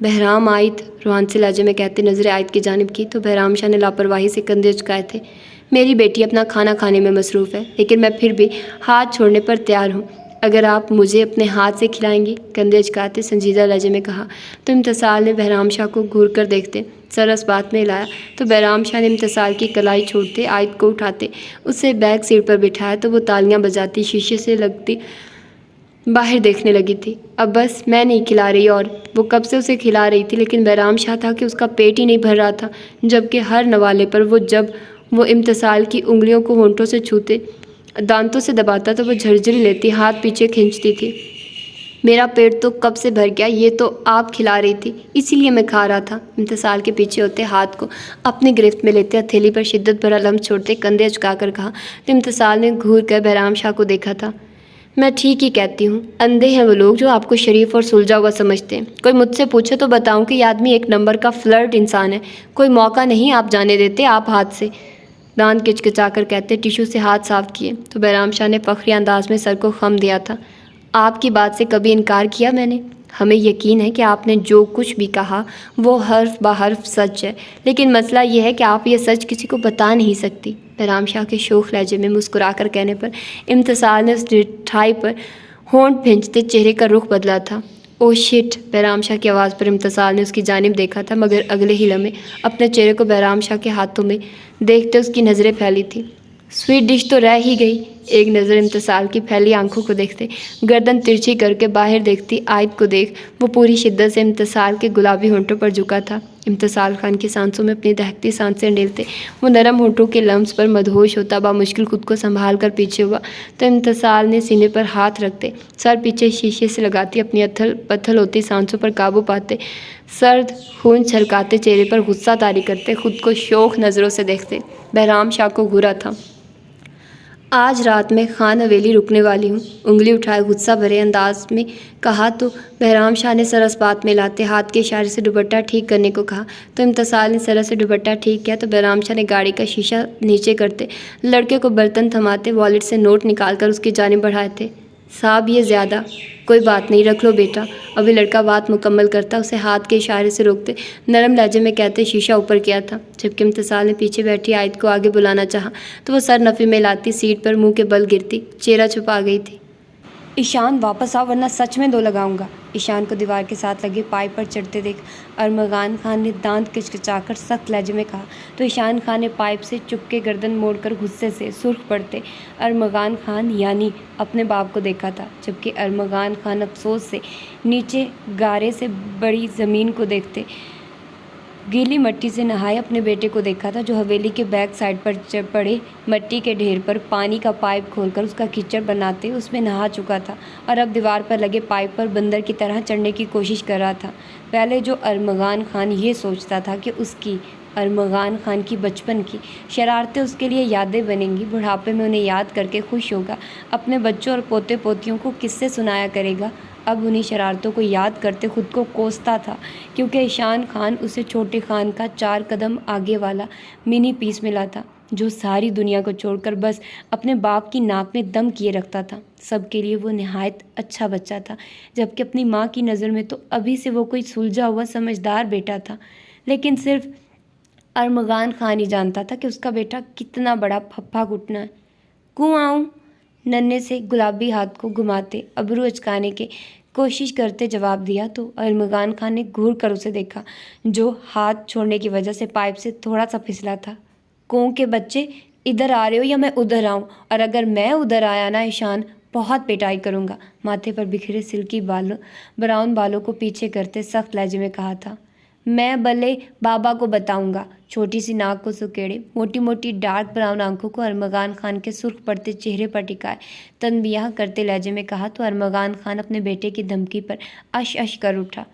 Speaker 1: بہرام آئت روحان سے لہجے میں کہتے نظریں آئت کی جانب کی تو بہرام شاہ نے لاپرواہی سے کندھے اچکائے تھے۔ میری بیٹی اپنا کھانا کھانے میں مصروف ہے، لیکن میں پھر بھی ہاتھ چھوڑنے پر تیار ہوں اگر آپ مجھے اپنے ہاتھ سے کھلائیں گی، کندھے اچکاتے سنجیدہ لہجے میں کہا تو امتسال نے بہرام شاہ کو گھور کر دیکھتے سر اس بات میں لایا تو بہرام شاہ نے امتسال کی کلائی چھوڑتے آئت کو اٹھاتے اسے بیک سیٹ پر بٹھایا تو وہ تالیاں بجاتی شیشے سے لگتی باہر دیکھنے لگی تھی۔ اب بس میں نہیں کھلا رہی، اور وہ کب سے اسے کھلا رہی تھی، لیکن بہرام شاہ تھا کہ اس کا پیٹ ہی نہیں بھر رہا تھا، جبکہ ہر نوالے پر جب وہ امتسال کی انگلیوں کو ہونٹوں سے چھوتے دانتوں سے دباتا تو وہ جھرجھری لیتی، ہاتھ پیچھے کھینچتی تھی۔ میرا پیٹ تو کب سے بھر گیا، یہ تو آپ کھلا رہی تھی، اسی لیے میں کھا رہا تھا۔ امتسال کے پیچھے ہوتے ہاتھ کو اپنی گرفت میں لیتے ہتھیلی پر شدت بھرا لمس چھوڑتے کندھے اچکا کر کہا تو امتسال نے گھور کر بہرام شاہ کو دیکھا تھا۔ میں ٹھیک ہی کہتی ہوں، اندھے ہیں وہ لوگ جو آپ کو شریف اور سلجھا ہوا سمجھتے ہیں۔ کوئی مجھ سے پوچھے تو بتاؤں کہ یہ آدمی ایک نمبر کا فلرٹ انسان ہے، کوئی موقع نہیں آپ جانے دیتے۔ آپ ہاتھ سے دانت کچکچا کر کہتے ٹیشو سے ہاتھ صاف کیے تو بہرام شاہ نے فخری انداز میں سر کو خم دیا تھا۔ آپ کی بات سے کبھی انکار کیا میں نے؟ ہمیں یقین ہے کہ آپ نے جو کچھ بھی کہا وہ حرف بہ حرف سچ ہے، لیکن مسئلہ یہ ہے کہ آپ یہ سچ کسی کو بتا نہیں سکتی۔ بہرام شاہ کے شوخ لہجے میں مسکرا کر کہنے پر امتسال نے اس ڈٹھائی پر ہونٹ بھینچتے چہرے کا رخ بدلا تھا۔ او شٹ! بہرام شاہ کی آواز پر امتسال نے اس کی جانب دیکھا تھا، مگر اگلے ہی لمحے اپنے چہرے کو بہرام شاہ کے ہاتھوں میں دیکھتے اس کی نظریں پھیلی تھیں۔ سویٹ ڈش تو رہ ہی گئی۔ ایک نظر امتسال کی پھیلی آنکھوں کو دیکھتے گردن ترچھی کر کے باہر دیکھتی آئت کو دیکھ وہ پوری شدت سے امتسال کے گلابی ہونٹوں پر جھکا تھا۔ امتسال خان کی سانسوں میں اپنی دہکتی سانسیں ڈیلتے وہ نرم ہونٹوں کے لمس پر مدہوش ہوتا بامشکل خود کو سنبھال کر پیچھے ہوا تو امتسال نے سینے پر ہاتھ رکھتے سر پیچھے شیشے سے لگاتی اپنی اتھل پتھل ہوتی سانسوں پر قابو پاتے سرد خون چھلکاتے چہرے پر غصہ طاری کرتے خود کو شوخ نظروں سے دیکھتے بہرام شاہ کو گھورا تھا۔ آج رات میں خان حویلی رکنے والی ہوں، انگلی اٹھائے غصہ بھرے انداز میں کہا تو بہرام شاہ نے سر اس بات میں لاتے ہاتھ کے اشارے سے دوپٹہ ٹھیک کرنے کو کہا تو امتسال نے سر سے دوپٹہ ٹھیک کیا تو بہرام شاہ نے گاڑی کا شیشہ نیچے کرتے لڑکے کو برتن تھماتے والیٹ سے نوٹ نکال کر اس کی جانب بڑھائے تھے۔ صاحب یہ زیادہ، کوئی بات نہیں، رکھ لو بیٹا۔ ابھی لڑکا بات مکمل کرتا اسے ہاتھ کے اشارے سے روکتے نرم لہجے میں کہتے شیشہ اوپر کیا تھا، جبکہ امتسال نے پیچھے بیٹھی آئت کو آگے بلانا چاہا تو وہ سر نفی میں لاتی سیٹ پر منہ کے بل گرتی چہرہ چھپا گئی تھی۔ ایشان واپس آ ورنہ سچ میں دو لگاؤں گا۔ ایشان کو دیوار کے ساتھ لگے پائپ پر چڑھتے دیکھ ارمغان خان نے دانت کچکچا کر سخت لہجے میں کہا تو ایشان خان نے پائپ سے چپکے گردن موڑ کر غصے سے سرخ پڑتے ارمغان خان یعنی اپنے باپ کو دیکھا تھا، جبکہ ارمغان خان افسوس سے نیچے گارے سے بڑی زمین کو دیکھتے گیلی مٹی سے نہائے اپنے بیٹے کو دیکھا تھا جو حویلی کے بیک سائڈ پر پڑے مٹی کے ڈھیر پر پانی کا پائپ کھول کر اس کا کیچڑ بناتے اس میں نہا چکا تھا اور اب دیوار پر لگے پائپ پر بندر کی طرح چڑھنے کی کوشش کر رہا تھا۔ پہلے جو ارمغان خان یہ سوچتا تھا کہ اس کی ارمغان خان کی بچپن کی شرارتیں اس کے لیے یادیں بنیں گی، بڑھاپے میں انہیں یاد کر کے خوش ہوگا، اپنے بچوں اور پوتے پوتیوں کو قصے سنایا کرے گا، اب انہیں شرارتوں کو یاد کرتے خود کو کوستا تھا کیونکہ ایشان خان اسے چھوٹے خان کا 4 قدم آگے والا منی پیس ملا تھا جو ساری دنیا کو چھوڑ کر بس اپنے باپ کی ناک میں دم کیے رکھتا تھا۔ سب کے لیے وہ نہایت اچھا بچہ تھا، جبکہ اپنی ماں کی نظر میں تو ابھی سے وہ کوئی سلجھا ہوا سمجھدار بیٹا تھا، لیکن صرف ارمغان خان ہی جانتا تھا کہ اس کا بیٹا کتنا بڑا پھپھا گھٹنا ہے۔ کوں آؤں؟ ننھے سے گلابی ہاتھ کو گھماتے ابرو اچکانے کے کوشش کرتے جواب دیا تو ارمغان خان نے گھور کر اسے دیکھا جو ہاتھ چھوڑنے کی وجہ سے پائپ سے تھوڑا سا پھسلا تھا۔ کوں کے بچے، ادھر آ رہے ہو یا میں ادھر آؤں؟ اور اگر میں ادھر آیا نا ایشان، بہت پٹائی کروں گا۔ ماتھے پر بکھرے سلکی براؤن بالوں کو پیچھے کرتے سخت لہجے میں کہا تھا۔ میں بھلے بابا کو بتاؤں گا۔ چھوٹی سی ناک کو سکیڑے موٹی موٹی ڈارک براؤن آنکھوں کو ارمغان خان کے سرخ پڑتے چہرے پر ٹکائے تنبیہ کرتے لہجے میں کہا تو ارمغان خان اپنے بیٹے کی دھمکی پر اش اش کر اٹھا۔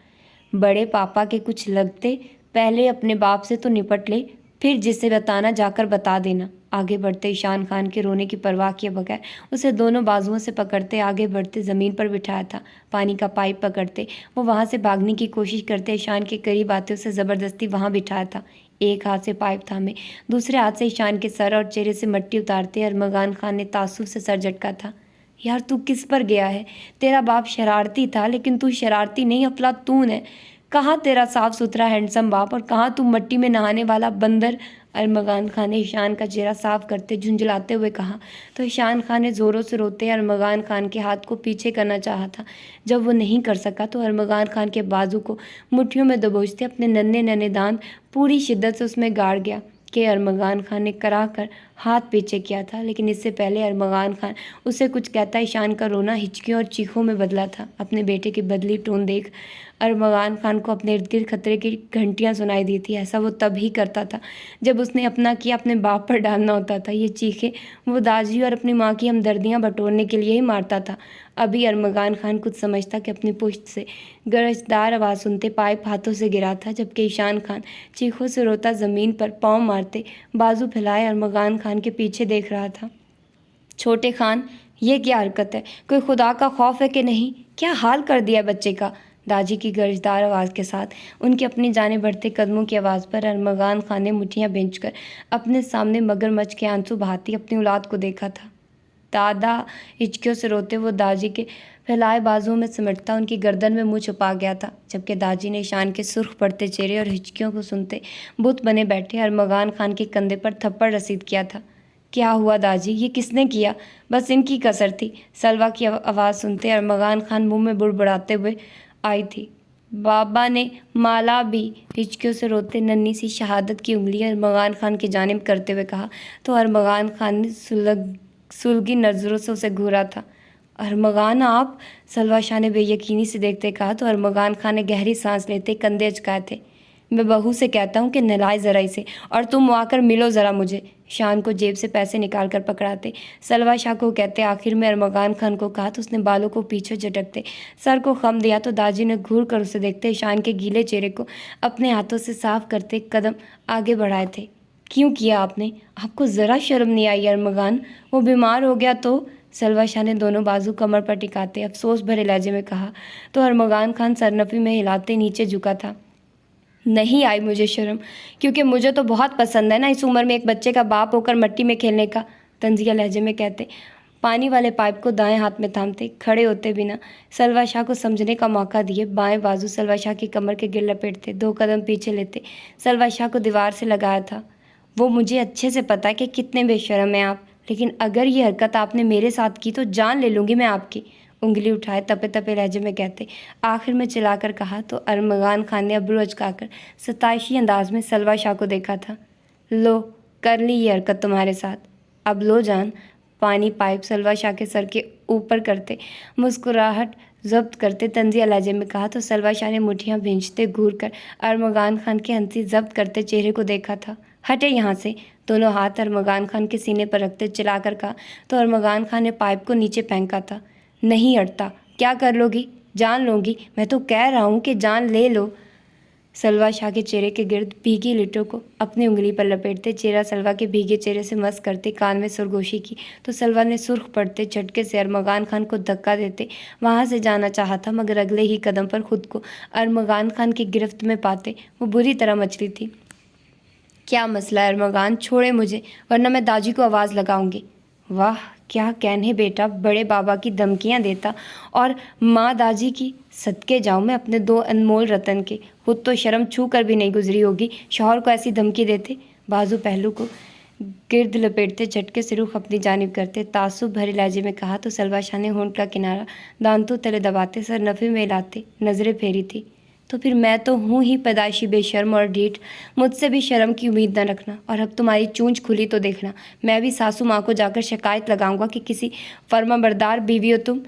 Speaker 1: بڑے پاپا کے کچھ لگتے، پہلے اپنے باپ سے تو نپٹ لے، پھر جسے بتانا جا کر بتا دینا۔ آگے بڑھتے ایشان خان کے رونے کی پرواہ کیے بغیر اسے دونوں بازوؤں سے پکڑتے آگے بڑھتے زمین پر بٹھایا تھا، پانی کا پائپ پکڑتے وہ وہاں سے بھاگنے کی کوشش کرتے ایشان کے قریب آتے اسے زبردستی وہاں بٹھایا تھا، ایک ہاتھ سے پائپ تھامے دوسرے ہاتھ سے ایشان کے سر اور چہرے سے مٹی اتارتے ارمغان خان نے تعصب سے سر جھٹکا تھا۔ یار تو کس پر گیا ہے؟ تیرا باپ شرارتی تھا لیکن تو شرارتی نہیں افلاطون ہے۔ کہاں تیرا صاف ستھرا ہینڈسم باپ اور کہاں تو مٹی میں نہانے والا بندر؟ ارمغان خان نے ایشان کا چہرہ صاف کرتے جھنجھلاتے ہوئے کہا تو ایشان خان نے زوروں سے روتے ارمغان خان کے ہاتھ کو پیچھے کرنا چاہا تھا۔ جب وہ نہیں کر سکا تو ارمغان خان کے بازو کو مٹھیوں میں دبوچتے اپنے ننھے ننھے دانت پوری شدت سے اس میں گاڑ گیا کہ ارمغان خان نے کرا کر ہاتھ پیچھے کیا تھا، لیکن اس سے پہلے ارمغان خان اسے کچھ کہتا ایشان کا رونا ہچکیوں اور چیخوں میں بدلا تھا۔ اپنے بیٹے کی بدلی ٹون دیکھ ارمغان خان کو اپنے ارد گرد خطرے کی گھنٹیاں سنائی دی تھی۔ ایسا وہ تب ہی کرتا تھا جب اس نے اپنا کیا اپنے باپ پر ڈالنا ہوتا تھا۔ یہ چیخیں وہ داجی اور اپنی ماں کی ہمدردیاں بٹورنے کے لیے ہی مارتا تھا۔ ابھی ارمغان خان کچھ سمجھتا کہ اپنی پشت سے گرجدار آواز سنتے پائپ ہاتھوں سے گرا تھا، جبکہ ایشان خان چیخوں سے روتا زمین پر پاؤں مارتے بازو پھیلائے ارمغان خان کے پیچھے دیکھ رہا تھا۔ چھوٹے خان، یہ کیا حرکت ہے؟ کوئی خدا کا خوف ہے کہ نہیں؟ کیا حال کر دیا بچے کا؟ داجی کی گرجدار آواز کے ساتھ ان کے اپنی جانب بڑھتے قدموں کی آواز پر ارمغان خان نے مٹھیاں بھینچ کر اپنے سامنے مگر مچھ کے آنسو بہاتی اپنی اولاد کو دیکھا تھا۔ دادا ہچکیوں سے روتے وہ داجی کے پھیلائے بازوؤں میں سمٹتا ان کی گردن میں منہ چھپا گیا تھا، جبکہ داجی نے ایشان کے سرخ پڑتے چہرے اور ہچکیوں کو سنتے بت بنے بیٹھے ارمغان خان کے کندھے پر تھپڑ رسید کیا تھا۔ کیا ہوا داجی؟ یہ کس نے کیا؟ بس ان کی کسر تھی، سلویٰ کی آواز سنتے ارمغان خان منہ میں بڑبڑاتے ہوئے آئی تھی۔ بابا نے مالا بھی، ہچکیوں سے روتے ننھی سی شہادت کی انگلی ارمغان خان کی جانب کرتے ہوئے کہا تو ارمغان خان نے سلگی نظروں سے اسے گھورا تھا۔ ارمغان آپ؟ سلویٰ شاہ نے بے یقینی سے دیکھتے کہا تو ارمغان خان نے گہری سانس لیتے کندھے اچکائے تھے۔ میں بہو سے کہتا ہوں کہ نہلائے ذرا اسے، اور تم آ کر ملو ذرا مجھے۔ شان کو جیب سے پیسے نکال کر پکڑاتے سلویٰ شاہ کو کہتے آخر میں ارمغان خان کو کہا تو اس نے بالوں کو پیچھے جھٹکتے سر کو خم دیا تو داجی نے گھور کر اسے دیکھتے شان کے گیلے چہرے کو اپنے ہاتھوں سے صاف کرتے قدم آگے بڑھائے تھے۔ کیوں کیا آپ نے؟ آپ کو ذرا شرم نہیں آئی ارمغان؟ وہ بیمار ہو گیا تو؟ سلویٰ شاہ نے دونوں بازو کمر پر ٹکاتے افسوس بھرے لہجے میں کہا تو ارمغان خان سرنفی میں ہلاتے نیچے جھکا تھا۔ نہیں آئی مجھے شرم، کیونکہ مجھے تو بہت پسند ہے نا اس عمر میں ایک بچے کا باپ ہو کر مٹی میں کھیلنے کا، طنزیہ لہجے میں کہتے پانی والے پائپ کو دائیں ہاتھ میں تھامتے کھڑے ہوتے بنا سلویٰ شاہ کو سمجھنے کا موقع دیے بائیں بازو سلویٰ شاہ کی کمر کے گر لپیٹتے 2 قدم پیچھے لیتے سلویٰ شاہ کو دیوار سے لگایا تھا۔ وہ مجھے اچھے سے پتا ہے کہ کتنے بے شرم ہیں آپ، لیکن اگر یہ حرکت آپ نے میرے ساتھ کی تو جان لے لوں گی میں آپ کی، انگلی اٹھائے تپے تپے لہجے میں کہتے آخر میں چلا کر کہا تو ارمغان خان نے ابرو اچکا کر ستائشی انداز میں سلویٰ شاہ کو دیکھا تھا۔ لو کر لی یہ حرکت تمہارے ساتھ، اب لو جان۔ پانی پائپ سلویٰ شاہ کے سر کے اوپر کرتے مسکراہٹ ضبط کرتے طنزیہ لہجے میں کہا تو سلویٰ شاہ نے مٹھیاں بھینچتے گھور کر ارمغان خان کے ہنسی ضبط کرتے چہرے کو دیکھا تھا۔ ہٹے یہاں سے، دونوں ہاتھ ارمغان خان کے سینے پر رکھتے چلا کر کہا تو ارمغان خان نے پائپ کو نیچے پھینکا تھا۔ نہیں ہٹتا، کیا کر لو گی؟ جان لوں گی، میں تو کہہ رہا ہوں کہ جان لے لو۔ سلویٰ شاہ کے چہرے کے گرد بھیگی لٹوں کو اپنی انگلی پر لپیٹتے چہرہ سلویٰ کے بھیگے چہرے سے مس کرتے کان میں سرگوشی کی تو سلویٰ نے سرخ پڑتے جھٹکے سے ارمغان خان کو دھکا دیتے وہاں سے جانا چاہا تھا، مگر اگلے ہی قدم پر خود کو ارمغان خان کی گرفت میں پاتے وہ بری طرح مچلی تھی۔ کیا مسئلہ ہے ارمغان؟ چھوڑے مجھے ورنہ میں داجی کو آواز لگاؤں گی۔ واہ کیا کہنے بیٹا، بڑے بابا کی دھمکیاں دیتا اور ماں داجی کی، صدقے جاؤں میں اپنے 2 انمول رتن کے، خود تو شرم چھو کر بھی نہیں گزری ہوگی، شوہر کو ایسی دھمکی دیتے۔ بازو پہلو کو گرد لپیٹتے جھٹکے سے رخ اپنی جانب کرتے تعصب بھرے لہجے میں کہا تو سلویٰ شاہ نے ہونٹ کا کنارہ دانتوں تلے دباتے سر نفی میں ہلاتے نظریں پھیری تھی۔ تو پھر میں تو ہوں ہی پیدائشی بے شرم اور ڈھیٹ، مجھ سے بھی شرم کی امید نہ رکھنا، اور اب تمہاری چونچ کھلی تو دیکھنا، میں بھی ساسو ماں کو جا کر شکایت لگاؤں گا کہ کسی فرمانبردار بیوی ہو تم،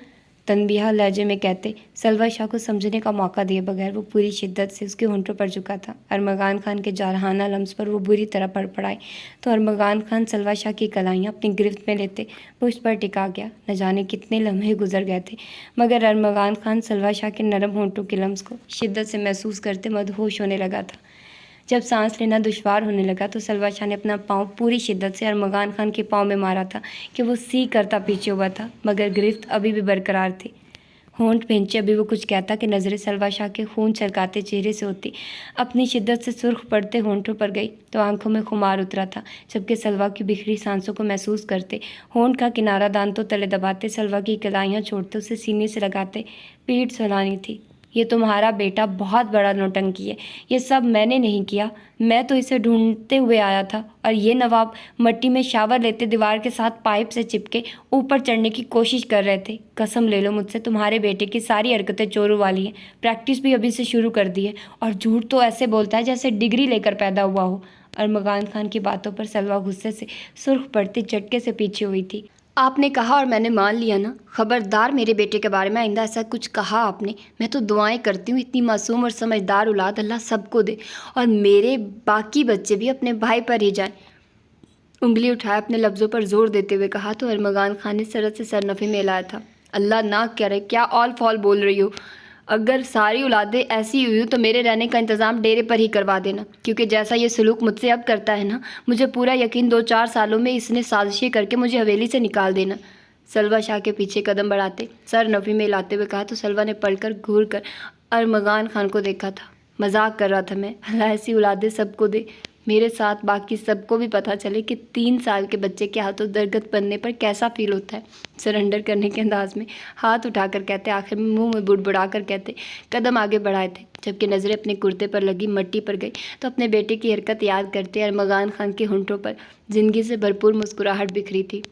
Speaker 1: تنبیہہ لہجے میں کہتے سلویٰ شاہ کو سمجھنے کا موقع دیے بغیر وہ پوری شدت سے اس کے ہونٹوں پر جھکا تھا۔ ارمغان خان کے جارحانہ لمس پر وہ بری طرح پڑپڑائے تو ارمغان خان سلویٰ شاہ کی کلائیاں اپنی گرفت میں لیتے پشت پر ٹکا گیا۔ نہ جانے کتنے لمحے گزر گئے تھے مگر ارمغان خان سلویٰ شاہ کے نرم ہونٹوں کے لمس کو شدت سے محسوس کرتے مدہوش ہونے لگا تھا۔ جب سانس لینا دشوار ہونے لگا تو سلویٰ شاہ نے اپنا پاؤں پوری شدت سے ارمغان خان کے پاؤں میں مارا تھا کہ وہ سی کرتا پیچھے ہوا تھا، مگر گرفت ابھی بھی برقرار تھی۔ ہونٹ بھینچے ابھی وہ کچھ کہتا کہ نظریں سلویٰ شاہ کے خون چھلکاتے چہرے سے ہوتی اپنی شدت سے سرخ پڑتے ہونٹوں پر گئی تو آنکھوں میں خمار اترا تھا، جبکہ سلویٰ کی بکھری سانسوں کو محسوس کرتے ہونٹ کا کنارہ دانتوں تلے دباتے سلویٰ کی کلائیاں چھوڑتے اسے سینے سے لگاتے پیٹھ سہلانی تھی۔ یہ تمہارا بیٹا بہت بڑا نوٹنکی ہے، یہ سب میں نے نہیں کیا، میں تو اسے ڈھونڈتے ہوئے آیا تھا، اور یہ نواب مٹی میں شاور لیتے دیوار کے ساتھ پائپ سے چپکے اوپر چڑھنے کی کوشش کر رہے تھے۔ قسم لے لو مجھ سے، تمہارے بیٹے کی ساری حرکتیں چوروں والی ہیں، پریکٹس بھی ابھی سے شروع کر دی ہے، اور جھوٹ تو ایسے بولتا ہے جیسے ڈگری لے کر پیدا ہوا ہو۔ ارمغان خان کی باتوں پر سلویٰ غصے سے سرخ پڑتی جھٹکے سے پیچھے ہوئی تھی۔ آپ نے کہا اور میں نے مان لیا نا، خبردار میرے بیٹے کے بارے میں آئندہ ایسا کچھ کہا آپ نے، میں تو دعائیں کرتی ہوں اتنی معصوم اور سمجھدار اولاد اللہ سب کو دے، اور میرے باقی بچے بھی اپنے بھائی پر ہی جائیں۔ انگلی اٹھائے اپنے لفظوں پر زور دیتے ہوئے کہا تو ارمغان خان نے سرت سے سرنفی میں ہلایا تھا۔ اللہ نہ کرے، کیا آل فال بول رہی ہو؟ اگر ساری اولادیں ایسی ہوئی ہوں تو میرے رہنے کا انتظام ڈیرے پر ہی کروا دینا، کیونکہ جیسا یہ سلوک مجھ سے اب کرتا ہے نا، مجھے پورا یقین 2-4 سالوں میں اس نے سازشیں کر کے مجھے حویلی سے نکال دینا۔ سلویٰ شاہ کے پیچھے قدم بڑھاتے سر نفی میں ہلاتے ہوئے کہا تو سلویٰ نے پڑھ کر گھور کر ارمغان خان کو دیکھا تھا۔ مذاق کر رہا تھا میں، اللہ ایسی اولادیں سب کو دے، میرے ساتھ باقی سب کو بھی پتہ چلے کہ 3 سال کے بچے کے ہاتھوں درگت بننے پر کیسا فیل ہوتا ہے۔ سرنڈر کرنے کے انداز میں ہاتھ اٹھا کر کہتے، آخر میں منہ میں بڑبڑا کر کہتے، قدم آگے بڑھائے تھے، جبکہ نظریں اپنے کرتے پر لگی مٹی پر گئی تو اپنے بیٹے کی حرکت یاد کرتے ارمغان خان کے ہونٹوں پر زندگی سے بھرپور مسکراہٹ بکھری تھی۔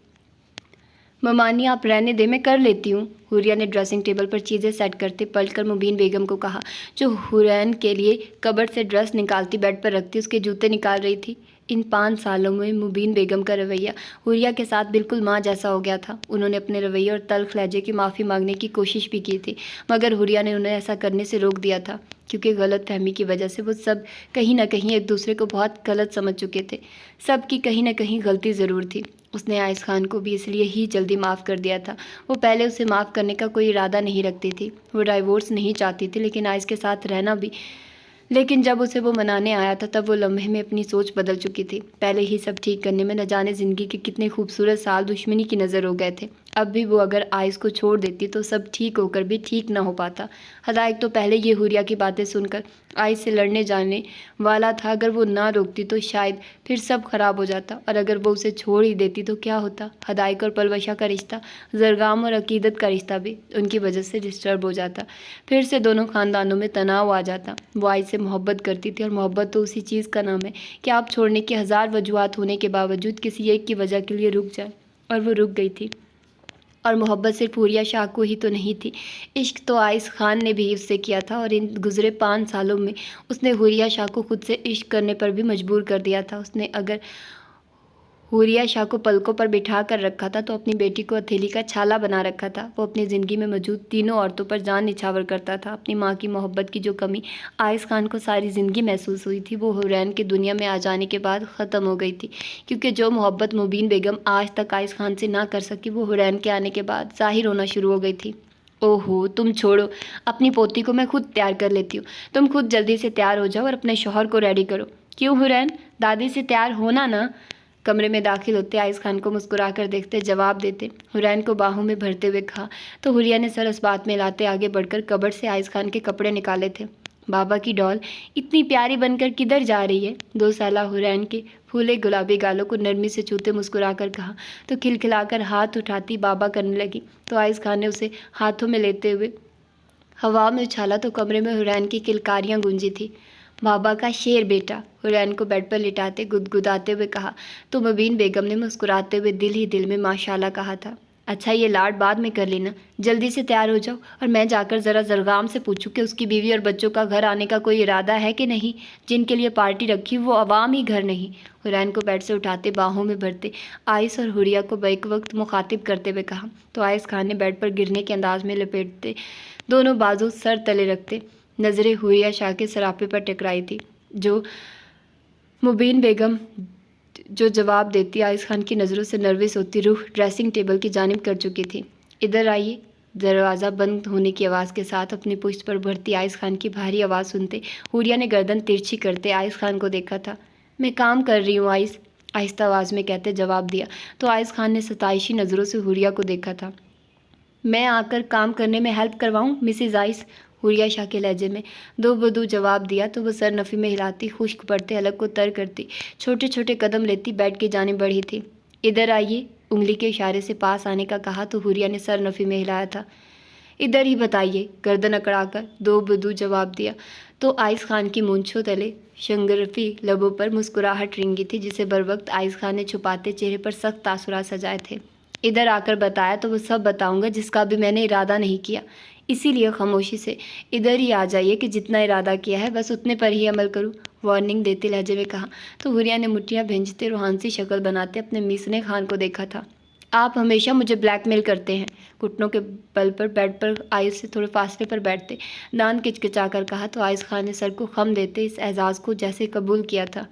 Speaker 1: ممانی آپ رہنے دے، میں کر لیتی ہوں۔ حوریہ نے ڈریسنگ ٹیبل پر چیزیں سیٹ کرتے پلٹ کر مبین بیگم کو کہا، جو حورین کے لیے کبرڈ سے ڈریس نکالتی بیڈ پر رکھتی اس کے جوتے نکال رہی تھی۔ ان 5 سالوں میں مبین بیگم کا رویہ حوریہ کے ساتھ بالکل ماں جیسا ہو گیا تھا۔ انہوں نے اپنے رویے اور تلخ لہجے کی معافی مانگنے کی کوشش بھی کی تھی، مگر حوریہ نے انہیں ایسا کرنے سے روک دیا تھا، کیونکہ غلط فہمی کی وجہ سے وہ سب کہیں نہ کہیں ایک دوسرے کو بہت غلط سمجھ چکے تھے۔ سب کی کہیں نہ کہیں غلطی ضرور تھی۔ اس نے آئس خان کو بھی اس لیے ہی جلدی معاف کر دیا تھا۔ وہ پہلے اسے معاف کرنے کا کوئی ارادہ نہیں رکھتی تھی، وہ ڈائیورس نہیں چاہتی تھی، لیکن آئس کے ساتھ رہنا بھی۔ لیکن جب اسے وہ منانے آیا تھا تب وہ لمحے میں اپنی سوچ بدل چکی تھی۔ پہلے ہی سب ٹھیک کرنے میں نہ جانے زندگی کے کتنے خوبصورت سال دشمنی کی نظر ہو گئے تھے۔ اب بھی وہ اگر آئس کو چھوڑ دیتی تو سب ٹھیک ہو کر بھی ٹھیک نہ ہو پاتا۔ حدائق تو پہلے یہ حوریہ کی باتیں سن کر آئس سے لڑنے جانے والا تھا، اگر وہ نہ روکتی تو شاید پھر سب خراب ہو جاتا، اور اگر وہ اسے چھوڑ ہی دیتی تو کیا ہوتا؟ حدائق اور پلوشہ کا رشتہ، زرگام اور عقیدت کا رشتہ بھی ان کی وجہ سے ڈسٹرب ہو جاتا، پھر سے دونوں خاندانوں میں تناؤ آ جاتا۔ وہ آئس سے محبت کرتی تھی، اور محبت تو اسی چیز کا نام ہے کہ آپ چھوڑنے کی 1000 وجوہات ہونے کے باوجود کسی ایک کی وجہ کے لیے رک جائیں، اور وہ رک گئی تھی۔ اور محبت صرف حوریہ شاہ کو ہی تو نہیں تھی، عشق تو آئس خان نے بھی اس سے کیا تھا، اور ان گزرے 5 سالوں میں اس نے حوریہ شاہ کو خود سے عشق کرنے پر بھی مجبور کر دیا تھا۔ اس نے اگر حوریہ شاہ کو پلکوں پر بٹھا کر رکھا تھا تو اپنی بیٹی کو ہتھیلی کا چھالا بنا رکھا تھا۔ وہ اپنی زندگی میں موجود تینوں عورتوں پر جان نچھاور کرتا تھا۔ اپنی ماں کی محبت کی جو کمی آئس خان کو ساری زندگی محسوس ہوئی تھی، وہ حورین کی دنیا میں آ جانے کے بعد ختم ہو گئی تھی، کیونکہ جو محبت مبین بیگم آج تک آئس خان سے نہ کر سکی، وہ حورین کے آنے کے بعد ظاہر ہونا شروع ہو گئی تھی۔ اوہو، تم چھوڑو، اپنی پوتی کو میں خود تیار کر لیتی ہوں، تم خود جلدی سے تیار ہو جاؤ اور اپنے شوہر کو ریڈی کرو۔ کیوں حورین، دادی سے تیار ہونا نا؟ کمرے میں داخل ہوتے آئس خان کو مسکرا کر دیکھتے جواب دیتے حورین کو باہوں میں بھرتے ہوئے کہا تو حوریہ نے سر اس بات میں لاتے آگے بڑھ کر کبرڈ سے آئس خان کے کپڑے نکالے تھے۔ بابا کی ڈال اتنی پیاری بن کر کدھر جا رہی ہے؟ 2 سالہ حورین کے پھولے گلابی گالوں کو نرمی سے چھوتے مسکرا کر کہا تو کھلکھلا کر ہاتھ اٹھاتی بابا کرنے لگی تو آئس خان نے اسے ہاتھوں میں لیتے ہوئے ہوا میں اچھالا تو کمرے میں حورین کی کلکاریاں گونجی تھی۔ بابا کا شیر بیٹا، حورین کو بیڈ پر لٹاتے گدگداتے ہوئے کہا تو مبین بیگم نے مسکراتے ہوئے دل ہی دل میں ماشاءاللہ کہا تھا۔ اچھا، یہ لاڈ بعد میں کر لینا، جلدی سے تیار ہو جاؤ، اور میں جا کر ذرا زرغام سے پوچھوں کہ اس کی بیوی اور بچوں کا گھر آنے کا کوئی ارادہ ہے کہ نہیں، جن کے لیے پارٹی رکھی وہ عوام ہی گھر نہیں۔ حورین کو بیڈ سے اٹھاتے باہوں میں بھرتے آئس اور حوریہ کو بیک وقت مخاطب کرتے ہوئے کہا تو آئس خان نے بیڈ پر گرنے کے انداز میں لپیٹتے دونوں بازو سر تلے رکھتے نظریں حوریہ شاہ کے سراپے پر ٹکرائی تھی، جو مبین بیگم جو جواب دیتی آئس خان کی نظروں سے نروس ہوتی روح ڈریسنگ ٹیبل کی جانب کر چکی تھی۔ ادھر آئیے، دروازہ بند ہونے کی آواز کے ساتھ اپنی پشت پر بڑھتی آئس خان کی بھاری آواز سنتے حوریہ نے گردن ترچھی کرتے آئس خان کو دیکھا تھا۔ میں کام کر رہی ہوں آئس، آہستہ آواز میں کہتے جواب دیا تو آئس خان نے ستائشی نظروں سے حوریہ کو دیکھا تھا۔ میں آ کر کام کرنے میں ہیلپ کرواؤں مسز آئس؟ حوریہ شاہ کے لہجے میں دو بدو جواب دیا تو وہ سر نفی میں ہلاتی خشک پڑتے حلق کو تر کرتی چھوٹے چھوٹے قدم لیتی بیڈ کی جانب بڑھی تھی۔ ادھر آئیے، انگلی کے اشارے سے پاس آنے کا کہا تو حوریہ نے سر نفی میں ہلایا تھا۔ ادھر ہی بتائیے، گردن اکڑا کر دو بدو جواب دیا تو آئس خان کی مونچھوں تلے شنگرفی لبوں پر مسکراہٹ رنگی تھی جسے بروقت آئس خان نے چھپاتے چہرے پر سخت تاثرات سجائے تھے۔ ادھر آ کر بتایا تو وہ سب بتاؤں گا جس کا بھی میں نے ارادہ نہیں کیا، اسی لیے خاموشی سے ادھر ہی آ جائیے کہ جتنا ارادہ کیا ہے بس اتنے پر ہی عمل کروں، وارننگ دیتے لہجے میں کہا تو حوریہ نے مٹھیاں بھینجتے روحانسی شکل بناتے اپنے میسنے خان کو دیکھا تھا۔ آپ ہمیشہ مجھے بلیک میل کرتے ہیں، گھٹنوں کے بل پر بیڈ پر آئس سے تھوڑے فاصلے پر بیٹھتے دان کچکچا کر کہا تو آئس خان نے سر کو خم دیتے اس اعزاز کو جیسے قبول کیا تھا۔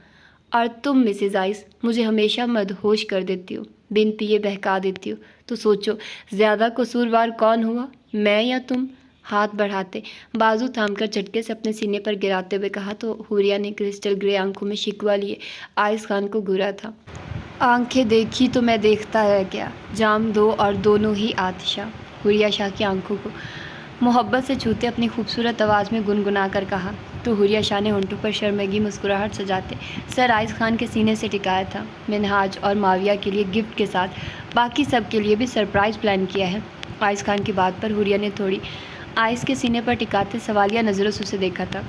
Speaker 1: اور تم مسز آئس مجھے ہمیشہ مدہوش کر دیتی ہو، بن پیے بہکا دیتی ہو، تو سوچو زیادہ قصوروار کون ہوا، میں یا تم؟ ہاتھ بڑھاتے بازو تھام کر جھٹکے سے اپنے سینے پر گراتے ہوئے کہا تو حوریہ نے کرسٹل گرے آنکھوں میں شکوہ لیے آئس خان کو گھورا تھا۔ آنکھیں دیکھی تو میں دیکھتا رہ گیا، جام دو اور دونوں ہی آتشاں۔ حوریہ شاہ کی آنکھوں کو محبت سے چھوتے اپنی خوبصورت آواز میں گنگنا کر کہا تو حوریہ شاہ نے ہونٹوں پر شرمگی مسکراہٹ سجاتے سر آئس خان کے سینے سے ٹکایا تھا۔ منہاج اور معاویہ کے لیے گفٹ کے ساتھ باقی سب کے لیے بھی سرپرائز پلان کیا ہے۔ آئس خان کی بات پر حوریہ نے تھوڑی آئس کے سینے پر ٹکاتے سوالیہ نظروں سے اسے دیکھا تھا۔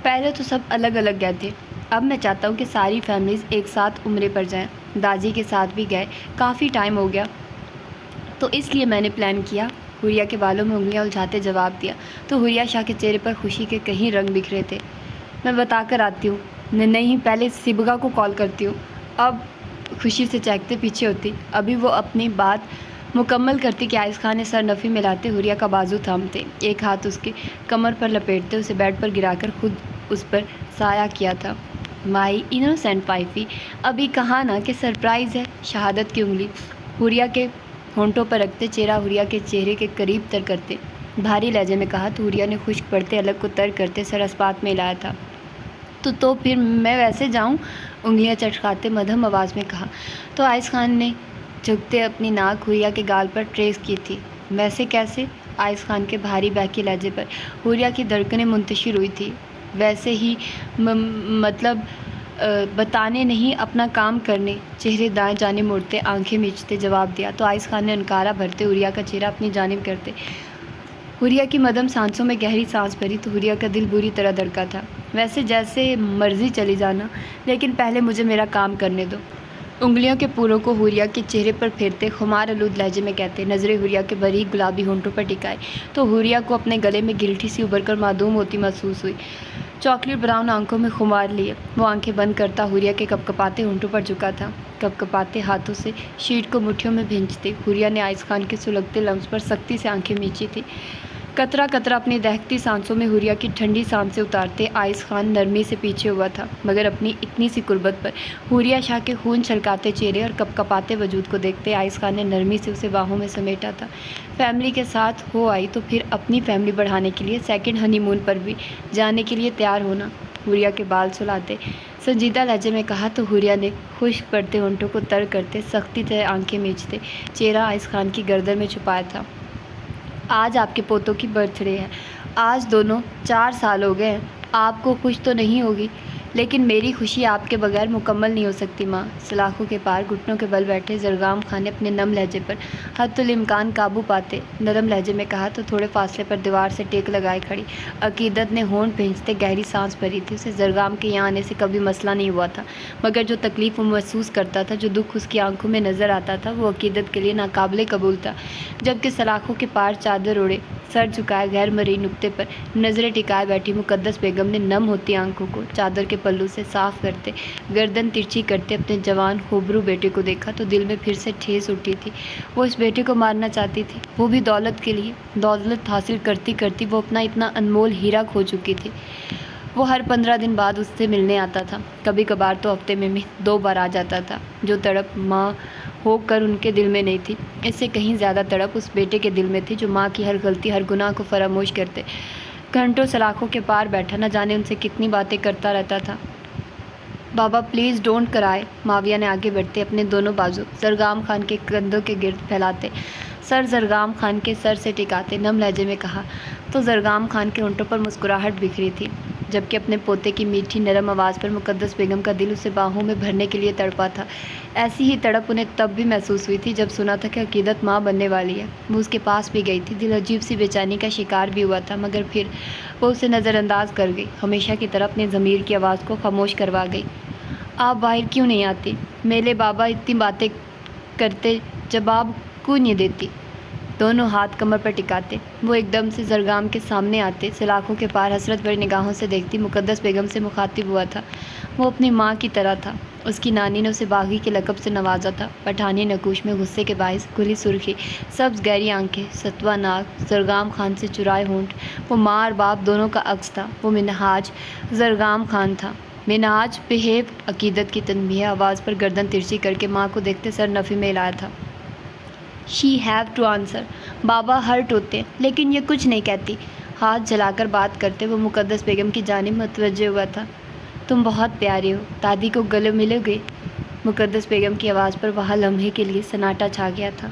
Speaker 1: پہلے تو سب الگ الگ گئے تھے، اب میں چاہتا ہوں کہ ساری فیملیز ایک ساتھ عمرے پر جائیں، داجی کے ساتھ بھی گئے کافی ٹائم ہو گیا تو اس لیے میں نے پلان کیا۔ حوریہ کے بالوں میں انگلیاں الجھاتے جواب دیا تو حوریہ شاہ کے چہرے پر خوشی کے کہیں رنگ بکھرے تھے۔ میں بتا کر آتی ہوں، نہیں پہلے سبغا کو کال کرتی ہوں۔ اب خوشی سے چہکتے پیچھے ہوتی، ابھی وہ اپنی بات مکمل کرتی کہ آئس خان نے سر نفی ملاتے حوریہ کا بازو تھامتے ایک ہاتھ اس کی کمر پر لپیٹتے اسے بیڈ پر گرا کر خود اس پر سایہ کیا تھا۔ مائی انوسینٹ وائفی، ابھی کہا نا کہ سرپرائز ہے، شہادت کی انگلی حوریہ کے ہونٹوں پر رکھتے چہرہ حوریہ کے چہرے کے قریب تر کرتے بھاری لہجے میں کہا تو حوریہ نے خشک پڑتے الگ کو تر کرتے سر اسپات میں ہلایا تھا۔ تو پھر میں ویسے جاؤں؟ انگلیاں چٹکاتے مدھم آواز میں کہا تو آئس خان نے جھکتے اپنی ناک حوریہ کے گال پر ٹریس کی تھی۔ ویسے کیسے؟ آئس خان کے بھاری بہکے لہجے پر حوریہ کی دھڑکنیں منتشر ہوئی تھی۔ ویسے ہی مطلب بتانے نہیں، اپنا کام کرنے، چہرے دائیں جانب موڑتے آنکھیں میچتے جواب دیا تو آئس خان نے انکارا بھرتے حوریہ کا چہرہ اپنی جانب کرتے حوریہ کی مدھم سانسوں میں گہری سانس بھری تو حوریہ کا دل بری طرح دھڑکا تھا۔ ویسے جیسے مرضی چلی جانا، لیکن پہلے مجھے میرا کام کرنے دو۔ انگلیوں کے پوروں کو حوریہ کے چہرے پر پھیرتے خمار آلود لہجے میں کہتے نظریں حوریہ کے باریک گلابی ہونٹوں پر ٹکائے تو حوریہ کو اپنے گلے میں گلٹھی سی ابھر کر معدوم ہوتی محسوس ہوئی۔ چاکلیٹ براؤن آنکھوں میں خمار لیے وہ آنکھیں بند کرتا حوریہ کے کپکپاتے ہونٹوں پر جھکا تھا۔ کپکپاتے ہاتھوں سے شیٹ کو مٹھیوں میں بھینچتے حوریہ نے آئس خان کے سلگتے لمس پر سختی سے آنکھیں میچی تھی۔ قطرہ قطرہ اپنی دہکتی سانسوں میں حوریہ کی ٹھنڈی سانسیں اتارتے آئس خان نرمی سے پیچھے ہوا تھا، مگر اپنی اتنی سی قربت پر حوریہ شاہ کے خون چھلکاتے چہرے اور کپکپاتے وجود کو دیکھتے آئس خان نے نرمی سے اسے باہوں میں سمیٹا تھا۔ فیملی کے ساتھ ہو آئی تو پھر اپنی فیملی بڑھانے کے لیے سیکنڈ ہنی مون پر بھی جانے کے لیے تیار ہونا۔ حوریہ کے بال سلاتے سنجیدہ لہجے میں کہا تو حوریہ نے خشک پڑتے ہونٹوں کو تر کرتے سختی سے آنکھیں میچتے چہرہ آئس خان کی گردن میں چھپایا تھا۔ آج آپ کے پوتوں کی برتھ ڈے ہے، آج دونوں 4 سال ہو گئے ہیں، آپ کو خوش تو نہیں ہوگی، لیکن میری خوشی آپ کے بغیر مکمل نہیں ہو سکتی ماں۔ سلاخوں کے پار گھٹنوں کے بل بیٹھے زرگام خان نے اپنے نم لہجے پر حتی الامکان قابو پاتے نرم لہجے میں کہا تو تھوڑے فاصلے پر دیوار سے ٹیک لگائے کھڑی عقیدت نے ہونٹ بھینچتے گہری سانس بھری تھی۔ اسے زرگام کے یہاں آنے سے کبھی مسئلہ نہیں ہوا تھا، مگر جو تکلیف وہ محسوس کرتا تھا، جو دکھ اس کی آنکھوں میں نظر آتا تھا، وہ عقیدت کے لیے ناقابل قبول تھا۔ جبکہ سلاخوں کے پار چادر اوڑھے سر جھکائے غیر مرئی نقطے پر نظریں ٹکائے بیٹھی مقدس بیگم نے نم ہوتی آنکھوں کو چادر کے پلو سے صاف کرتے گردن ترچھی کرتے اپنے جوان خوبرو بیٹے کو دیکھا تو دل میں پھر سے ٹھیس اٹھی تھی۔ وہ اس بیٹے کو مارنا چاہتی تھی، وہ بھی دولت کے لیے۔ دولت حاصل کرتی کرتی وہ اپنا اتنا انمول ہیرا کھو چکی تھی۔ وہ ہر 15 دن بعد اس سے ملنے آتا تھا، کبھی کبھار تو ہفتے میں 2 بار آ جاتا تھا۔ جو تڑپ ماں ہو کر ان کے دل میں نہیں تھی، اس سے کہیں زیادہ تڑپ اس بیٹے کے دل میں تھی جو ماں کی ہر غلطی ہر گناہ کو فراموش کرتے گھنٹوں سلاخوں کے پار بیٹھا نہ جانے ان سے کتنی باتیں کرتا رہتا تھا۔ بابا پلیز ڈونٹ کرائے، معاویہ نے آگے بڑھتے اپنے دونوں بازو زرگام خان کے کندھوں کے گرد پھیلاتے سر زرگام خان کے سر سے ٹکاتے نم لہجے میں کہا تو زرگام خان کے ہونٹوں پر مسکراہٹ بکھری تھی۔ جبکہ اپنے پوتے کی میٹھی نرم آواز پر مقدس بیگم کا دل اسے باہوں میں بھرنے کے لیے تڑپا تھا۔ ایسی ہی تڑپ انہیں تب بھی محسوس ہوئی تھی جب سنا تھا کہ عقیدت ماں بننے والی ہے۔ وہ اس کے پاس بھی گئی تھی، دل عجیب سی بے چینی کا شکار بھی ہوا تھا، مگر پھر وہ اسے نظر انداز کر گئی، ہمیشہ کی طرح اپنے ضمیر کی آواز کو خاموش کروا گئی۔ آپ باہر کیوں نہیں آتی؟ میلے بابا اتنی باتیں کرتے، جواب کیوں نہیں دیتی؟ دونوں ہاتھ کمر پر ٹکاتے وہ ایک دم سے زرگام کے سامنے آتے، سلاخوں کے پار حسرت بھری نگاہوں سے دیکھتی۔ مقدس بیگم سے مخاطب ہوا تھا، وہ اپنی ماں کی طرح تھا۔ اس کی نانی نے اسے باغی کے لقب سے نوازا تھا۔ پٹھانی نقوش میں غصے کے باعث کھلی سرخی، سبز گہری آنکھیں، ستوا ناک، زرگام خان سے چرائے ہونٹ، وہ ماں اور باپ دونوں کا عکس تھا۔ وہ منہاج زرگام خان تھا۔ منہاج بہیو عقیدت کی تنبیہ آواز پر گردن ترچھی کر کے ماں کو دیکھتے سر نفی میں ہلایا تھا۔ She have to answer. بابا ہرٹ ہوتے ہیں لیکن یہ کچھ نہیں کہتی۔ ہاتھ جلا کر بات کرتے وہ مقدس بیگم کی جانب متوجہ ہوا تھا۔ تم بہت پیارے ہو، دادی کو گلے ملو گے؟ مقدس بیگم کی آواز پر وہاں لمحے کے لیے سناٹا چھا گیا تھا۔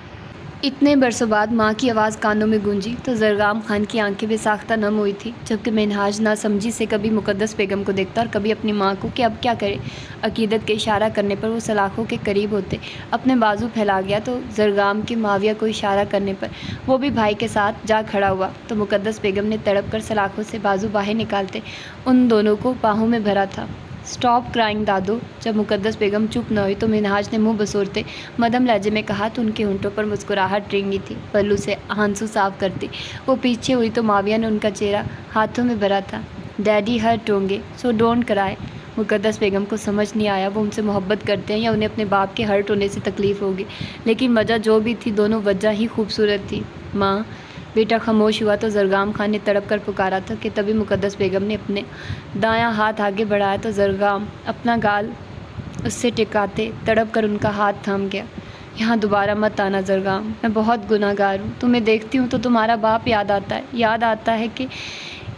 Speaker 1: اتنے برسوں بعد ماں کی آواز کانوں میں گونجی تو زرگام خان کی آنکھیں بے ساختہ نم ہوئی تھی، جبکہ منہاج ناسمجھی سے کبھی مقدس بیگم کو دیکھتا اور کبھی اپنی ماں کو کہ اب کیا کرے۔ عقیدت کے اشارہ کرنے پر وہ سلاخوں کے قریب ہوتے، اپنے بازو پھیلا گیا تو زرگام کے معاویہ کو اشارہ کرنے پر وہ بھی بھائی کے ساتھ جا کھڑا ہوا تو مقدس بیگم نے تڑپ کر سلاخوں سے بازو باہر نکالتے ان دونوں کو باہوں میں بھرا تھا۔ اسٹاپ کرائنگ دادو۔ جب مقدس بیگم چپ نہ ہوئی تو منہاج نے منہ بسورتے مدھم لہجے میں کہا تو ان کے ہونٹوں پر مسکراہٹ رنگی تھی۔ پلو سے آنسو صاف کرتی وہ پیچھے ہوئی تو معاویہ نے ان کا چہرہ ہاتھوں میں بھرا تھا۔ ڈیڈی ہرٹ ہوں گے سو ڈونٹ کرائے۔ مقدس بیگم کو سمجھ نہیں آیا وہ ان سے محبت کرتے ہیں یا انہیں اپنے باپ کے ہرٹ ہونے سے تکلیف ہوگی، لیکن وجہ جو بھی تھی دونوں وجہ ہی خوبصورت تھی۔ ماں۔ بیٹا خاموش ہوا تو زرگام خان نے تڑپ کر پکارا تھا کہ تبھی مقدس بیگم نے اپنے دایاں ہاتھ آگے بڑھایا تو زرگام اپنا گال اس سے ٹکاتے تڑپ کر ان کا ہاتھ تھام گیا۔ یہاں دوبارہ مت آنا زرگام، میں بہت گناہ گار ہوں۔ تمہیں دیکھتی ہوں تو تمہارا باپ یاد آتا ہے کہ